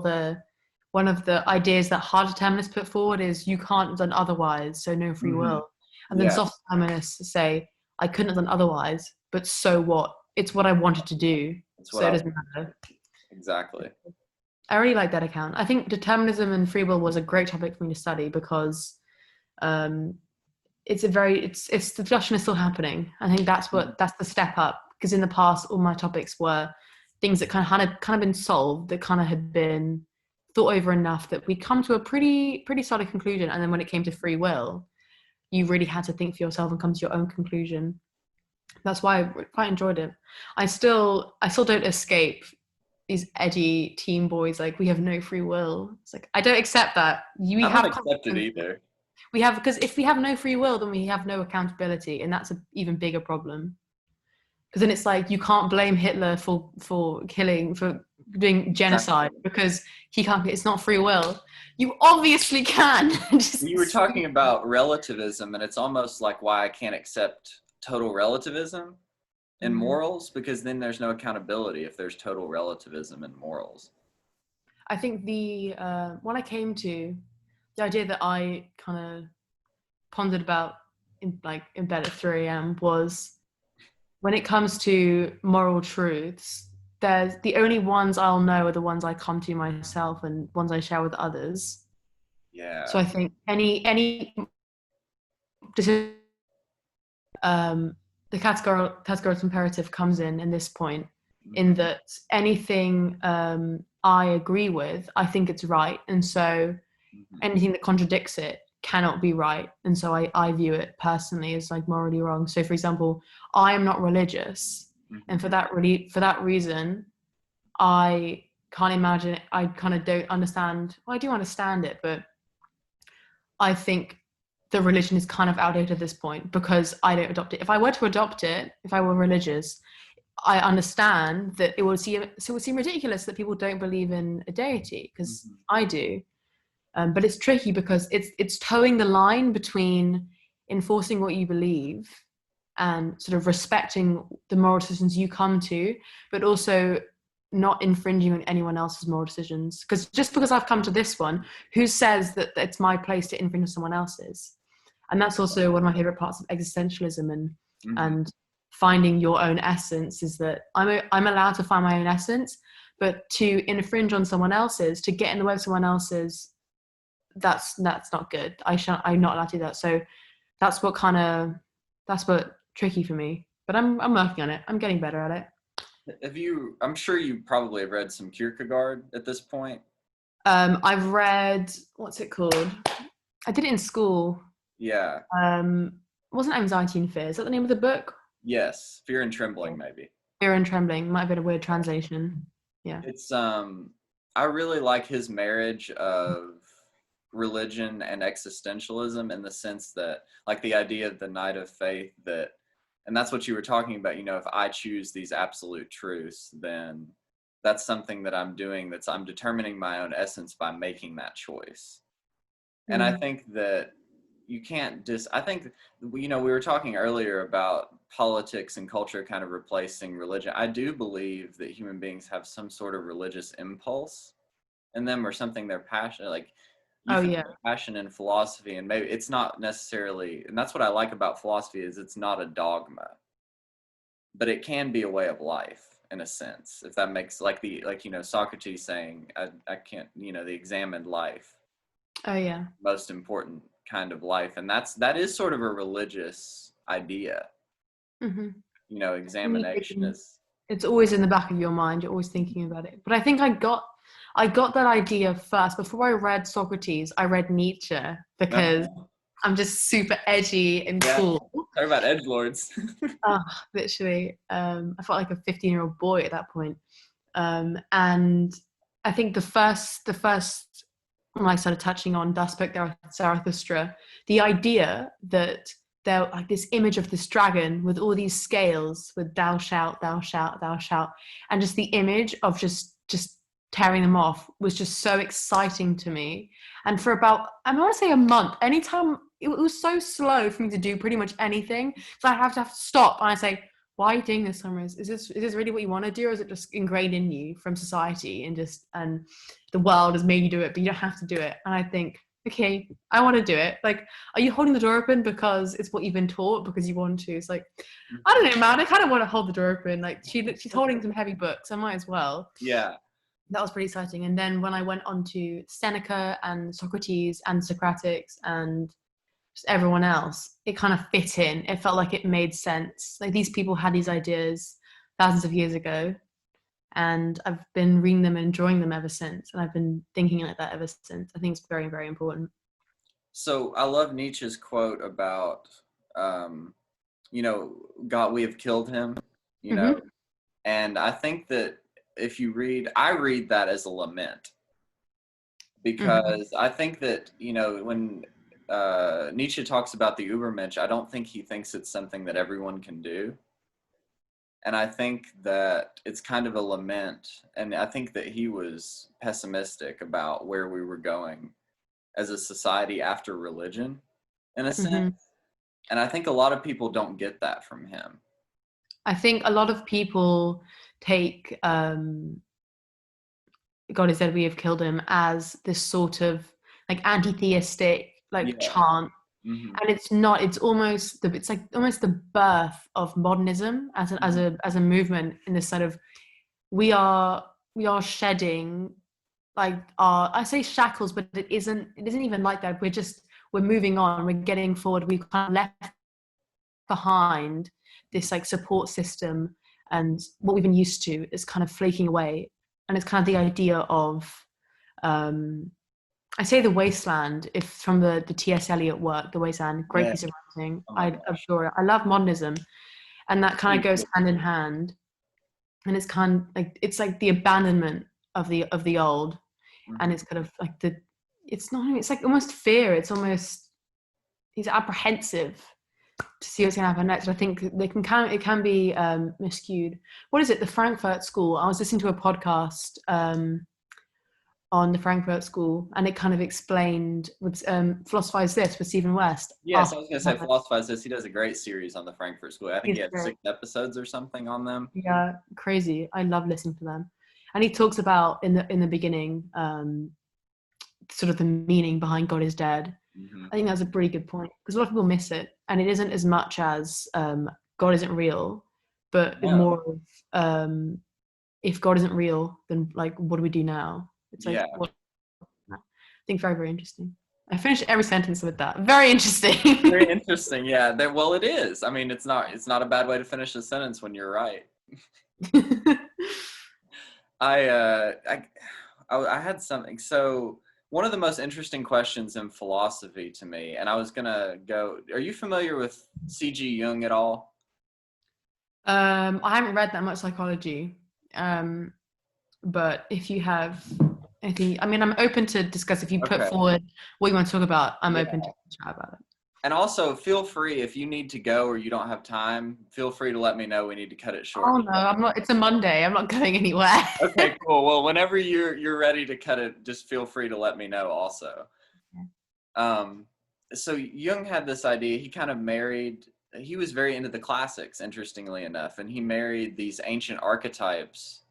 one of the ideas that hard determinists put forward is you can't have done otherwise, so no free will. And then Yeah, soft determinists say, I couldn't have done otherwise, but so what? It's what I wanted to do, that's what so it I doesn't matter. exactly. I really like that account. I think determinism and free will was a great topic for me to study because um, it's the discussion is still happening. I think that's the step up, because in the past all my topics were things that kind of been solved, that kind of had been thought over enough that we'd come to a pretty solid conclusion, and then when it came to free will, you really had to think for yourself and come to your own conclusion. That's why I quite enjoyed it. I still don't escape these edgy teen boys like, we have no free will. It's like, I don't accept that. I'm not accepted either. We have, because if we have no free will, then we have no accountability, and that's an even bigger problem. Because then it's like, you can't blame Hitler for doing genocide because he can't. It's not free will. You obviously can. You were talking about relativism, and it's almost like why I can't accept total relativism in morals, because then there's no accountability if there's total relativism in morals. I think when I came to the idea that I kind of pondered about in bed at 3 a.m. was, when it comes to moral truths, there's the only ones I'll know are the ones I come to myself and ones I share with others. Yeah. So I think any the categorical imperative comes in this point, in that anything I agree with, I think it's right, and so anything that contradicts it cannot be right, and so I view it personally as like morally wrong. So for example, I am not religious, and for that reason, I can't imagine it. I kind of don't understand. Well, I do understand it, but I think the religion is kind of outdated at this point because I don't adopt it. If I were to adopt it, if I were religious, I understand that it would seem ridiculous that people don't believe in a deity, because I do. But it's tricky because it's towing the line between enforcing what you believe and sort of respecting the moral decisions you come to, but also not infringing on anyone else's moral decisions. Because just because I've come to this one, who says that it's my place to infringe on someone else's? And that's also one of my favorite parts of existentialism and finding your own essence, is that I'm allowed to find my own essence, but to infringe on someone else's, to get in the way of someone else's, that's not good. I'm not allowed to do that. So that's what tricky for me, but I'm working on it. I'm getting better at it. I'm sure you probably have read some Kierkegaard at this point. I've read, what's it called? I did it in school. Yeah. Wasn't Anxiety and Fear? Is that the name of the book? Yes. Fear and Trembling, maybe. Fear and Trembling. Might have been a weird translation. Yeah. It's I really like his marriage of religion and existentialism, in the sense that, like, the idea of the night of faith, and that's what you were talking about, if I choose these absolute truths, then that's something that I'm doing. I'm determining my own essence by making that choice. And I Mm. think that you can't I think, we were talking earlier about politics and culture kind of replacing religion. I do believe that human beings have some sort of religious impulse in them, or something they're passionate, like you Oh find yeah. a passion in philosophy, and maybe it's not necessarily, and that's what I like about philosophy, is it's not a dogma, but it can be a way of life in a sense, if that makes, Socrates saying, I can't, the examined life, Oh yeah. most important kind of life, and that is sort of a religious idea. Hmm. Examination is. It's always in the back of your mind. You're always thinking about it. But I think I got that idea first. Before I read Socrates, I read Nietzsche because I'm just super edgy and Yeah, cool. talk about edgelords. Oh, literally. I felt like a 15-year-old boy at that point. And I think the first when I started touching on Thus Spoke Zarathustra, the idea that there, like, this image of this dragon with all these scales, with thou shalt, thou shalt, thou shalt, and just the image of just tearing them off was just so exciting to me. And for about, I want to say, a month, anytime, it was so slow for me to do pretty much anything, so I have to stop and I say, why are you doing this, Summers? Is this really what you want to do, or is it just ingrained in you from society and the world has made you do it, but you don't have to do it? And I think, okay, I want to do it. Like, are you holding the door open because it's what you've been taught, because you want to? It's like, I don't know, man. I kind of want to hold the door open. Like, she's holding some heavy books. I might as well. Yeah. That was pretty exciting. And then when I went on to Seneca and Socrates and Socratics and just everyone else, it kind of fit in. It felt like it made sense. Like, these people had these ideas thousands of years ago, and I've been reading them and enjoying them ever since. And I've been thinking like that ever since. I think it's very, very important. So I love Nietzsche's quote about, um, God, we have killed him, you know, Mm-hmm. and I think that I read that as a lament, Mm-hmm. because I think that, when Nietzsche talks about the Übermensch, I don't think he thinks it's something that everyone can do. And I think that it's kind of a lament. And I think that he was pessimistic about where we were going as a society after religion, in a sense. Mm-hmm. And I think a lot of people don't get that from him. I think a lot of people take God is dead, we have killed him as this sort of like anti-theistic like Yeah. chant. Hmm. And it's not. It's like almost the birth of modernism as a movement, in this sort of, we are shedding, like, our, I say shackles, but it isn't even like that. We're moving on, we're getting forward. We've kind of left behind this like support system, and what we've been used to is kind of flaking away. And it's kind of the idea of, um I say the wasteland, if from the T.S. Eliot work, The Wasteland, great Yeah. piece of writing. Oh my I gosh. adore it. I love modernism, and that kind Me of goes too. hand in hand. And it's kind of like, it's like the abandonment of the old, and Hmm. it's kind of like it's not. It's like almost fear. It's almost, he's apprehensive to see what's going to happen next. I think it can be miscued. What is it? The Frankfurt School. I was listening to a podcast on the Frankfurt School, and it kind of explained with Philosophize This with Stephen West. Yes, I was going to say, Philosophize This. He does a great series on the Frankfurt School. I think He's he had great. 6 episodes or something on them. Yeah, crazy. I love listening to them. And he talks about in the beginning, sort of the meaning behind God is dead. Hmm. I think that's a pretty good point, because a lot of people miss it, and it isn't as much as God isn't real, but No. more of, if God isn't real, then like, what do we do now? It's like, Yeah. what? I think very, very interesting. I finished every sentence with that. Very interesting. Very interesting. Yeah. Well, it is. I mean, it's not a bad way to finish a sentence when you're right. I had something. So one of the most interesting questions in philosophy to me, and I was gonna go. Are you familiar with C.G. Jung at all? I haven't read that much psychology, but if you have anything, I mean, I'm open to discuss. If you put Okay. forward what you want to talk about, I'm Yeah. open to chat about it. And also, feel free if you need to go or you don't have time. Feel free to let me know. We need to cut it short. Oh no, I'm not. It's a Monday. I'm not going anywhere. Okay, cool. Well, whenever you're ready to cut it, just feel free to let me know. Also, um, so Jung had this idea. He kind of married. He was very into the classics, interestingly enough, and he married these ancient archetypes,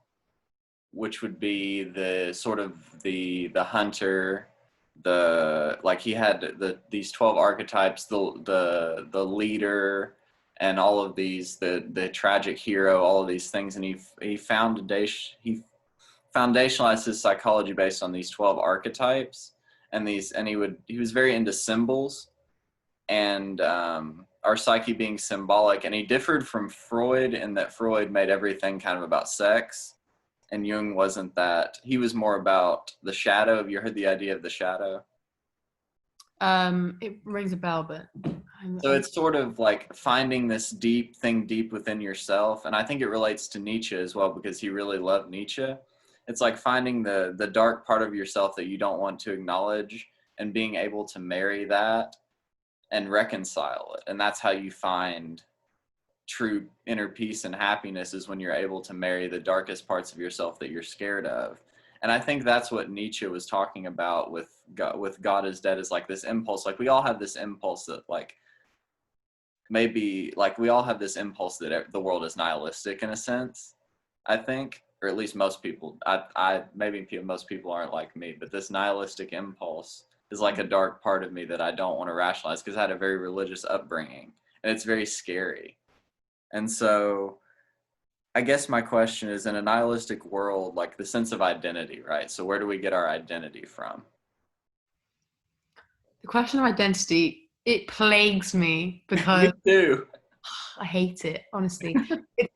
which would be the sort of the hunter, he had these 12 archetypes, the leader, and all of these, the tragic hero, all of these things, and he foundationalized his psychology based on these 12 archetypes, and he was very into symbols, and our psyche being symbolic, and he differed from Freud in that Freud made everything kind of about sex, and Jung wasn't that. He was more about the shadow. Have you heard the idea of the shadow? It rings a bell, but So it's sort of like finding this deep thing deep within yourself, and I think it relates to Nietzsche as well, because he really loved Nietzsche. It's like finding the dark part of yourself that you don't want to acknowledge, and being able to marry that and reconcile it, and that's how you find true inner peace and happiness, is when you're able to marry the darkest parts of yourself that you're scared of. And I think that's what Nietzsche was talking about with God is dead, is like this impulse. Like we all have this impulse that like maybe like we all have this impulse that the world is nihilistic in a sense, I think, or at least most people. Most people aren't like me, but this nihilistic impulse is like a dark part of me that I don't want to rationalize, because I had a very religious upbringing, and it's very scary. And so I guess my question is, in a nihilistic world, like the sense of identity, right? So where do we get our identity from? the question of identity, it plagues me Me because too. I hate it, honestly.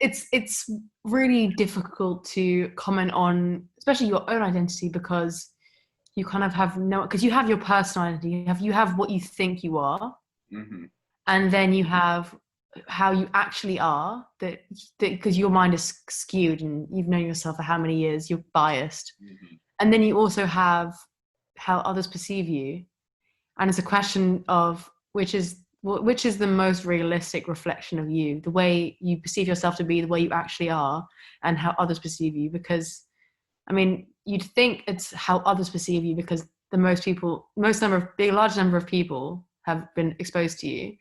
It's really difficult to comment on, especially your own identity, because you kind of have no, because you have your personal identity, you have what you think you are, Mm-hmm. and then you have how you actually are. That because your mind is skewed, and you've known yourself for how many years, you're biased, Mm-hmm. and then you also have how others perceive you, and it's a question of which is the most realistic reflection of you, the way you perceive yourself to be, the way you actually are, and how others perceive you. Because I mean, you'd think it's how others perceive you, because a large number of people have been exposed to you.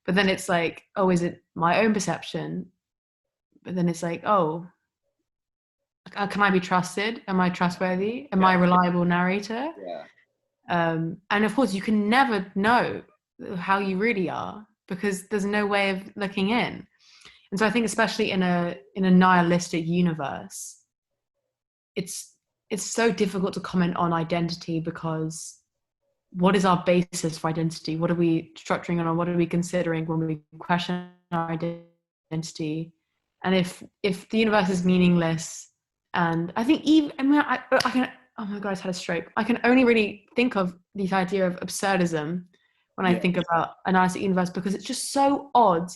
But then it's like, oh, is it my own perception? But then it's like, oh, can I be trusted? Am I trustworthy? Am I a reliable narrator? Yeah. And of course, you can never know how you really are, because there's no way of looking in. And so I think, especially in a nihilistic universe, it's so difficult to comment on identity, because what is our basis for identity? What are we structuring on? What are we considering when we question our identity? And if the universe is meaningless, and I think even I can, oh my god, I just had a stroke. I can only really think of this idea of absurdism when I think about a nihilistic universe, because it's just so odd,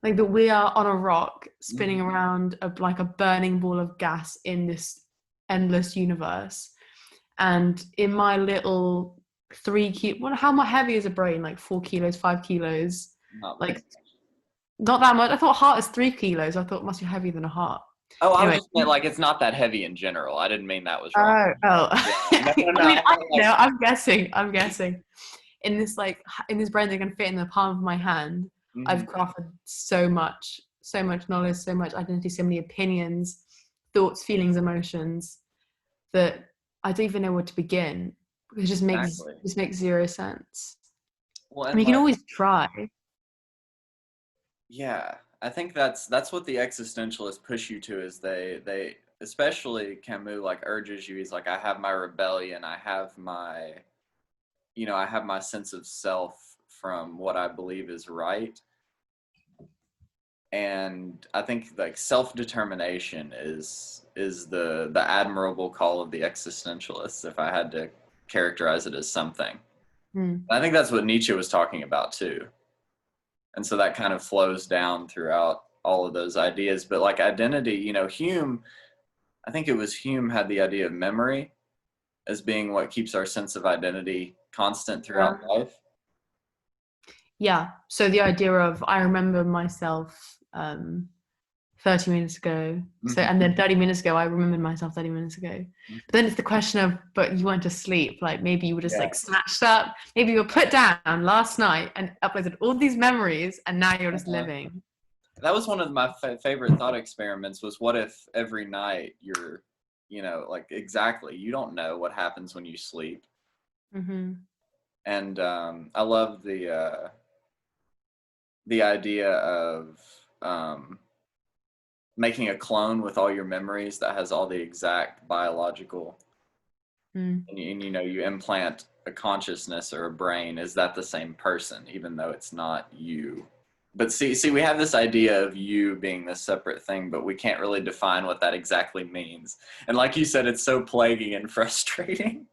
like that we are on a rock spinning around like a burning ball of gas in this endless universe, and in my little how much heavy is a brain? Like 4 kilos, 5 kilos? Like not that much. I thought a heart is 3 kilos. I thought it must be heavier than a heart. Oh, I was Anyway. just meant like it's not that heavy in general. I didn't mean that was wrong. Oh. Yeah. No. I mean, I'm guessing. In this brain that can fit in the palm of my hand, I've crafted so much knowledge, so much identity, so many opinions, thoughts, feelings, emotions, that I don't even know where to begin. It just makes zero sense. Well, I mean, you can always try. Yeah, I think that's what the existentialists push you to, is they especially Camus like urges you. He's like, I have my rebellion, I have my, I have my sense of self from what I believe is right. And I think like self-determination is the admirable call of the existentialists, if I had to characterize it as something. I think that's what Nietzsche was talking about too. And so that kind of flows down throughout all of those ideas. But like identity, Hume, I think it was Hume had the idea of memory as being what keeps our sense of identity constant throughout life. Yeah. So the idea of I remember myself 30 minutes ago. So Mhm. and then 30 minutes ago, I remembered myself 30 minutes ago. But then it's the question of, but you went to sleep. Like maybe you were just Yeah. like snatched up. Maybe you were put down last night and uploaded all these memories, and now you're just Uh-huh. living. That was one of my favorite thought experiments was what if every night you're, like exactly, you don't know what happens when you sleep. Mm-hmm. And I love the idea of um, making a clone with all your memories that has all the exact biological, Mm. and you implant a consciousness or a brain. Is that the same person, even though it's not you? But see, we have this idea of you being this separate thing, but we can't really define what that exactly means. And like you said, it's so plaguing and frustrating.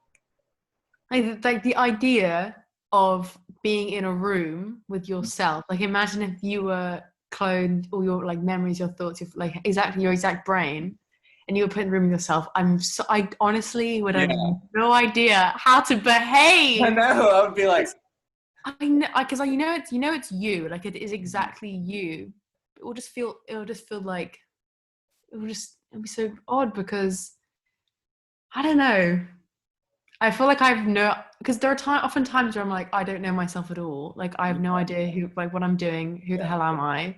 Like the idea of being in a room with yourself. Like imagine if you were cloned, all your like memories, your thoughts, your, like exactly your exact brain, and you were put in the room with yourself. I honestly would have Yeah, no idea how to I behave. know. I would be like, I know because it's you. Like it is mhm. exactly you. It will just feel like it'll be so odd because I don't know. I feel like I've no because there are often times where I'm like I don't know myself at all. Like I have no Yeah, idea who like what I'm doing. Who the yeah, hell am I?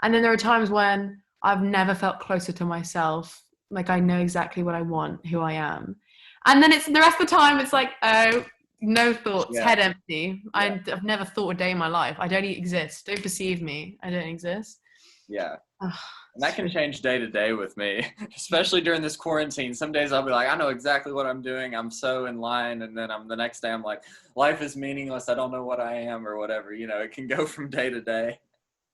And then there are times when I've never felt closer to myself. Like I know exactly what I want, who I am. And then it's the rest of the time it's like oh no thoughts, yeah, head empty. yeah, I've never thought a day in my life. I don't exist. Don't perceive me. I don't exist. yeah. Ugh, And that can change day to day with me, especially during this quarantine. Some days I'll be like, I know exactly what I'm doing. I'm so in line. And then the next day I'm like, life is meaningless. I don't know what I am or whatever. It can go from day to day.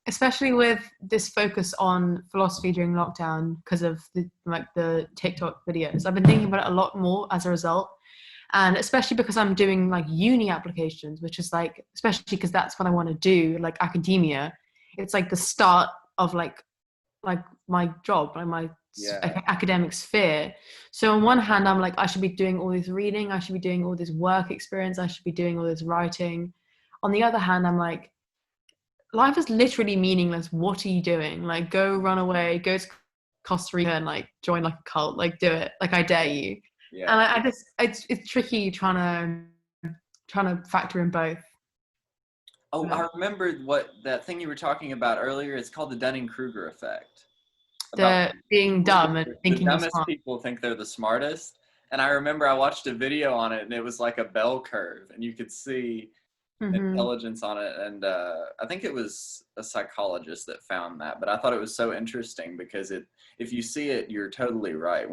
especially with this focus on philosophy during lockdown because of the TikTok videos. I've been thinking about it a lot more as a result. And especially because I'm doing like uni applications, which is like, especially because that's what I want to do, like academia. It's like the start of like my job, like my Yeah. academic sphere. So on one hand, I'm like, I should be doing all this reading, I should be doing all this work experience, I should be doing all this writing. On the other hand, I'm like, life is literally meaningless. What are you doing? Like, go run away, go to Costa Rica and like join like a cult. Like, do it. Like, I dare you. Yeah. And I just, it's tricky trying to factor in both. Oh, I But remembered what that thing you were talking about earlier. It's called the Dunning-Kruger effect. About the being dumb and the thinking you're dumbest smart. people think they're the smartest. And I remember I watched a video on it and it was like a bell curve and you could see Mm-hmm. intelligence on it. And I think it was a psychologist that found that. But I thought it was so interesting because if you see it, you're totally right.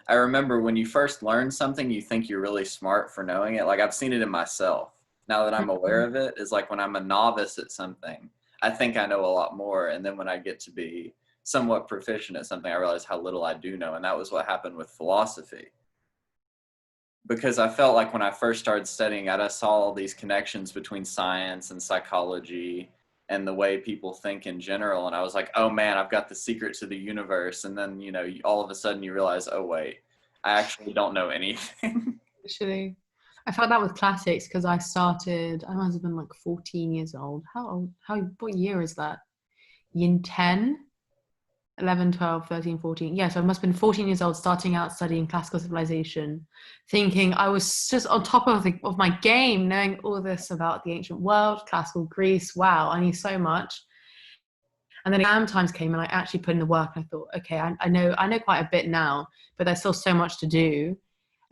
I remember when you first learn something, you think you're really smart for knowing it. Like I've seen it in myself. Now that I'm aware of it, is like when I'm a novice at something, I think I know a lot more. And then when I get to be somewhat proficient at something, I realize how little I do know. And that was what happened with philosophy because I felt like when I first started studying it, I saw all these connections between science and psychology and the way people think in general. And I was like, oh man, I've got the secret to the universe. And then, all of a sudden you realize, oh wait, I actually don't know anything. Actually, I felt that with classics because I must have been like 14 years old. How old? What year is that? In 10? 11, 12, 13, 14. Yeah, so I must have been 14 years old, starting out studying classical civilization, thinking I was just on top of my game, knowing all this about the ancient world, classical Greece. Wow, I knew so much. And then exam times came, and I actually put in the work. And I thought, okay, I know quite a bit now, but there's still so much to do.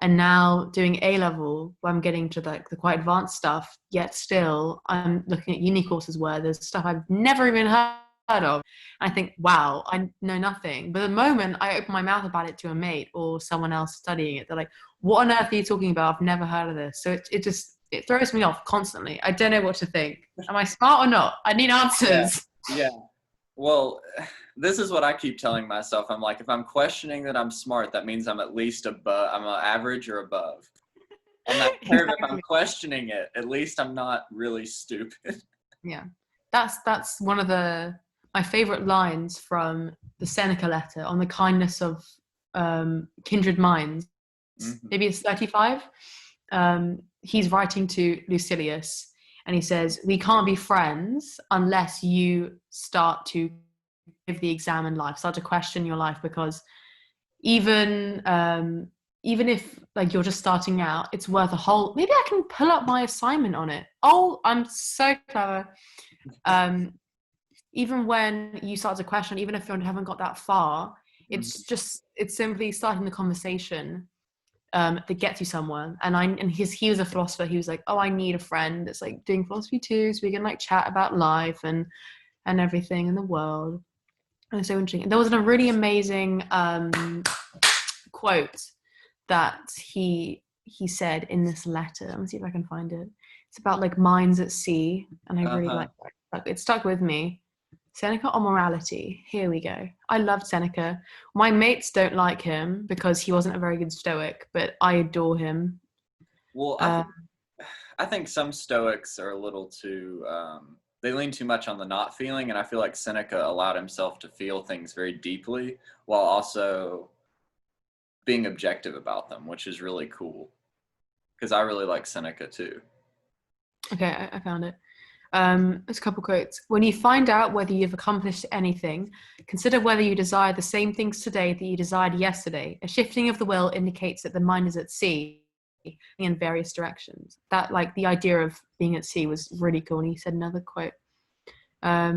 And now doing A level, where I'm getting to the quite advanced stuff, yet still I'm looking at uni courses where there's stuff I've never even heard of. I think, wow, I know nothing. But the moment I open my mouth about it to a mate or someone else studying it, they're like, what on earth are you talking about? I've never heard of this. So it throws me off constantly. I don't know what to think. Am I smart or not? I need Yeah. answers. Yeah. Well, this is what I keep telling myself. I'm like, if I'm questioning that I'm smart, that means I'm at least above, I'm an average or above. On that curve, if I'm Exactly. questioning it, at least I'm not really stupid. Yeah. That's one of my favorite lines from the Seneca letter on the kindness of kindred minds. Mhm. Maybe it's 35. He's writing to Lucilius And he says, we can't be friends unless you start to give the exam in life, start to question your life, because even if like you're just starting out, it's worth a whole, maybe I can pull up my assignment on it. Oh, I'm so clever. Even when you start to question, even if you haven't got that far, it's simply starting the conversation that gets you somewhere. And he was a philosopher. He was like, oh, I need a friend that's like doing philosophy too, so we can like chat about life and everything in the world. And it's so interesting. There was a really amazing quote that he said in this letter. Let me see if I can find it. It's about like minds at sea, and I really like that. It stuck with me. Seneca on morality. Here we go. I loved Seneca. My mates don't like him because he wasn't a very good Stoic, but I adore him. Well, I think some Stoics are a little too, they lean too much on the not feeling, and I feel like Seneca allowed himself to feel things very deeply while also being objective about them, which is really cool. Because I really like Seneca too. Okay, I found it. There's a couple quotes. When you find out whether you've accomplished anything, consider whether you desire the same things today that you desired yesterday. A shifting of the will indicates that the mind is at sea in various directions. That, like, the idea of being at sea was really cool. And he said another quote.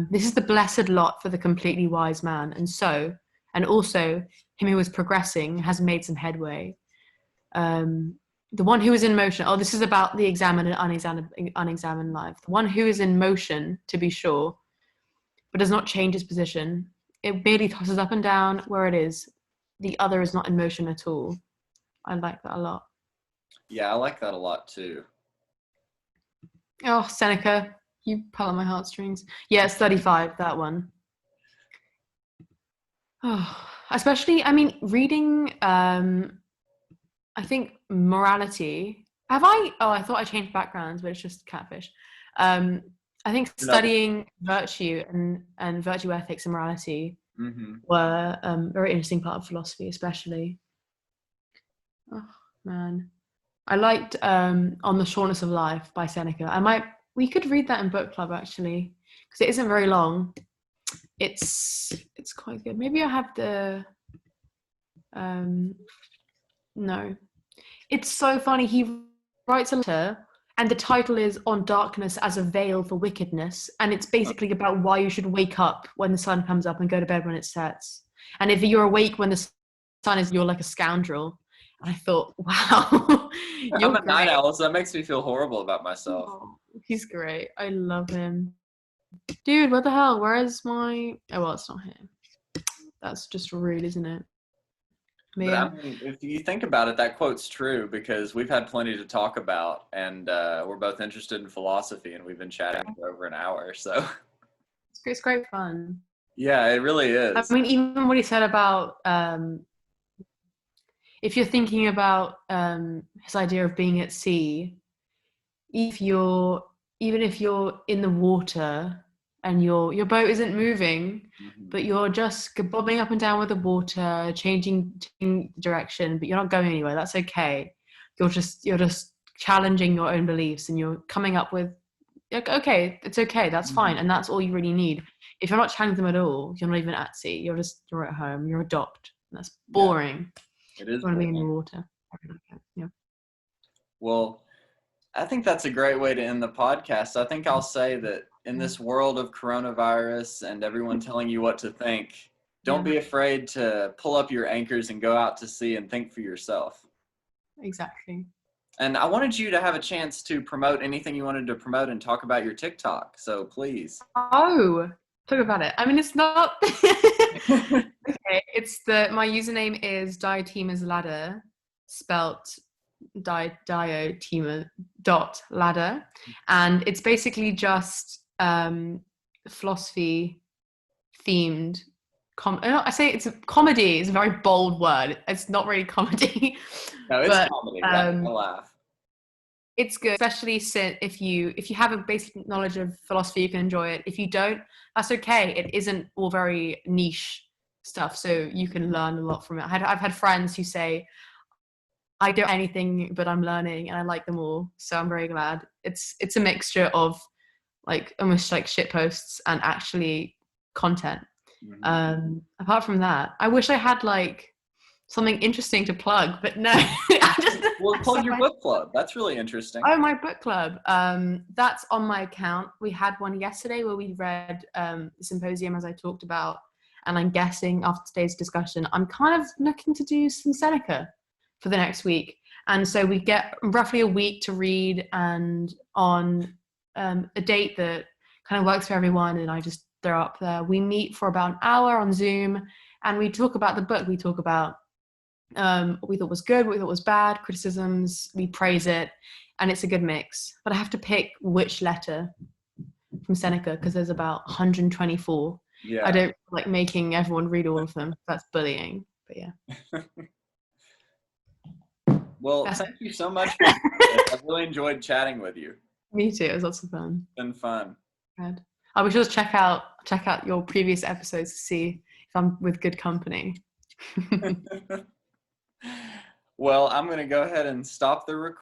This is the blessed lot for the completely wise man. And also him who is progressing has made some headway. The one who is in motion. Oh, this is about the examined and unexamined life. The one who is in motion, to be sure, but does not change his position. It merely tosses up and down where it is. The other is not in motion at all. I like that a lot. Yeah, I like that a lot too. Oh, Seneca, you pull on my heartstrings. Yeah, it's 35, that one. Oh, especially, I mean, reading, I think morality. I thought I changed backgrounds, but it's just catfish. I think studying virtue and virtue ethics and morality were very interesting part of philosophy, especially. Oh man, I liked On the Shortness of Life by Seneca. We could read that in book club actually, because it isn't very long. It's quite good. Maybe I have the no. It's so funny. He writes a letter and the title is On Darkness as a Veil for Wickedness. And it's basically about why you should wake up when the sun comes up and go to bed when it sets. And if you're awake when the sun is, you're like a scoundrel. And I thought, wow. I'm a night owl, so that makes me feel horrible about myself. Oh, he's great. I love him. Dude, what the hell? Where is my... Oh, well, it's not here. That's just rude, isn't it? But yeah. I mean, if you think about it, that quote's true because we've had plenty to talk about, and we're both interested in philosophy, and we've been chatting for over an hour. So it's great fun. Yeah, it really is. I mean, even what he said about if you're thinking about his idea of being at sea, even if you're in the water and your boat isn't moving, but you're just bobbing up and down with the water, changing direction, but you're not going anywhere. That's okay. You're just challenging your own beliefs, and you're coming up with, okay, it's okay. That's fine, and that's all you really need. If you're not challenging them at all, you're not even at sea. You're at home. You're docked. That's boring. Yeah, it is. You want to be in the water. Yeah. Well, I think that's a great way to end the podcast. I think I'll say that in this world of coronavirus and everyone telling you what to think, don't be afraid to pull up your anchors and go out to sea and think for yourself. Exactly. And I wanted you to have a chance to promote anything you wanted to promote and talk about your TikTok. So please. Oh, talk about it. I mean, it's not... Okay, my username is Diotima's Ladder, spelt Diotima .ladder, and it's basically just philosophy themed. I say it's a comedy. It's a very bold word. It's not really comedy. No, it's comedy. I laugh. It's good, especially if you have a basic knowledge of philosophy, you can enjoy it. If you don't, that's okay. It isn't all very niche stuff, so you can learn a lot from it. I've had friends who say, I don't anything, but I'm learning, and I like them all. So I'm very glad. It's a mixture of like almost like shit posts and actually content. Apart from that, I wish I had like something interesting to plug, but no. I just Well, plug your book club. That's really interesting. Oh, my book club. That's on my account. We had one yesterday where we read the Symposium, as I talked about, and I'm guessing after today's discussion, I'm kind of looking to do some Seneca for the next week. And so we get roughly a week to read, and on a date that kind of works for everyone, and I just throw up there. We meet for about an hour on Zoom, and we talk about the book. We talk about what we thought was good, what we thought was bad, criticisms, we praise it, and it's a good mix. But I have to pick which letter from Seneca because there's about 124. Yeah. I don't like making everyone read all of them. That's bullying. But yeah. Well, thank you so much. I've really enjoyed chatting with you. Me too. It was lots of fun. It's been fun. Good. I'll be sure to check out your previous episodes to see if I'm with good company. Well, I'm going to go ahead and stop the recording.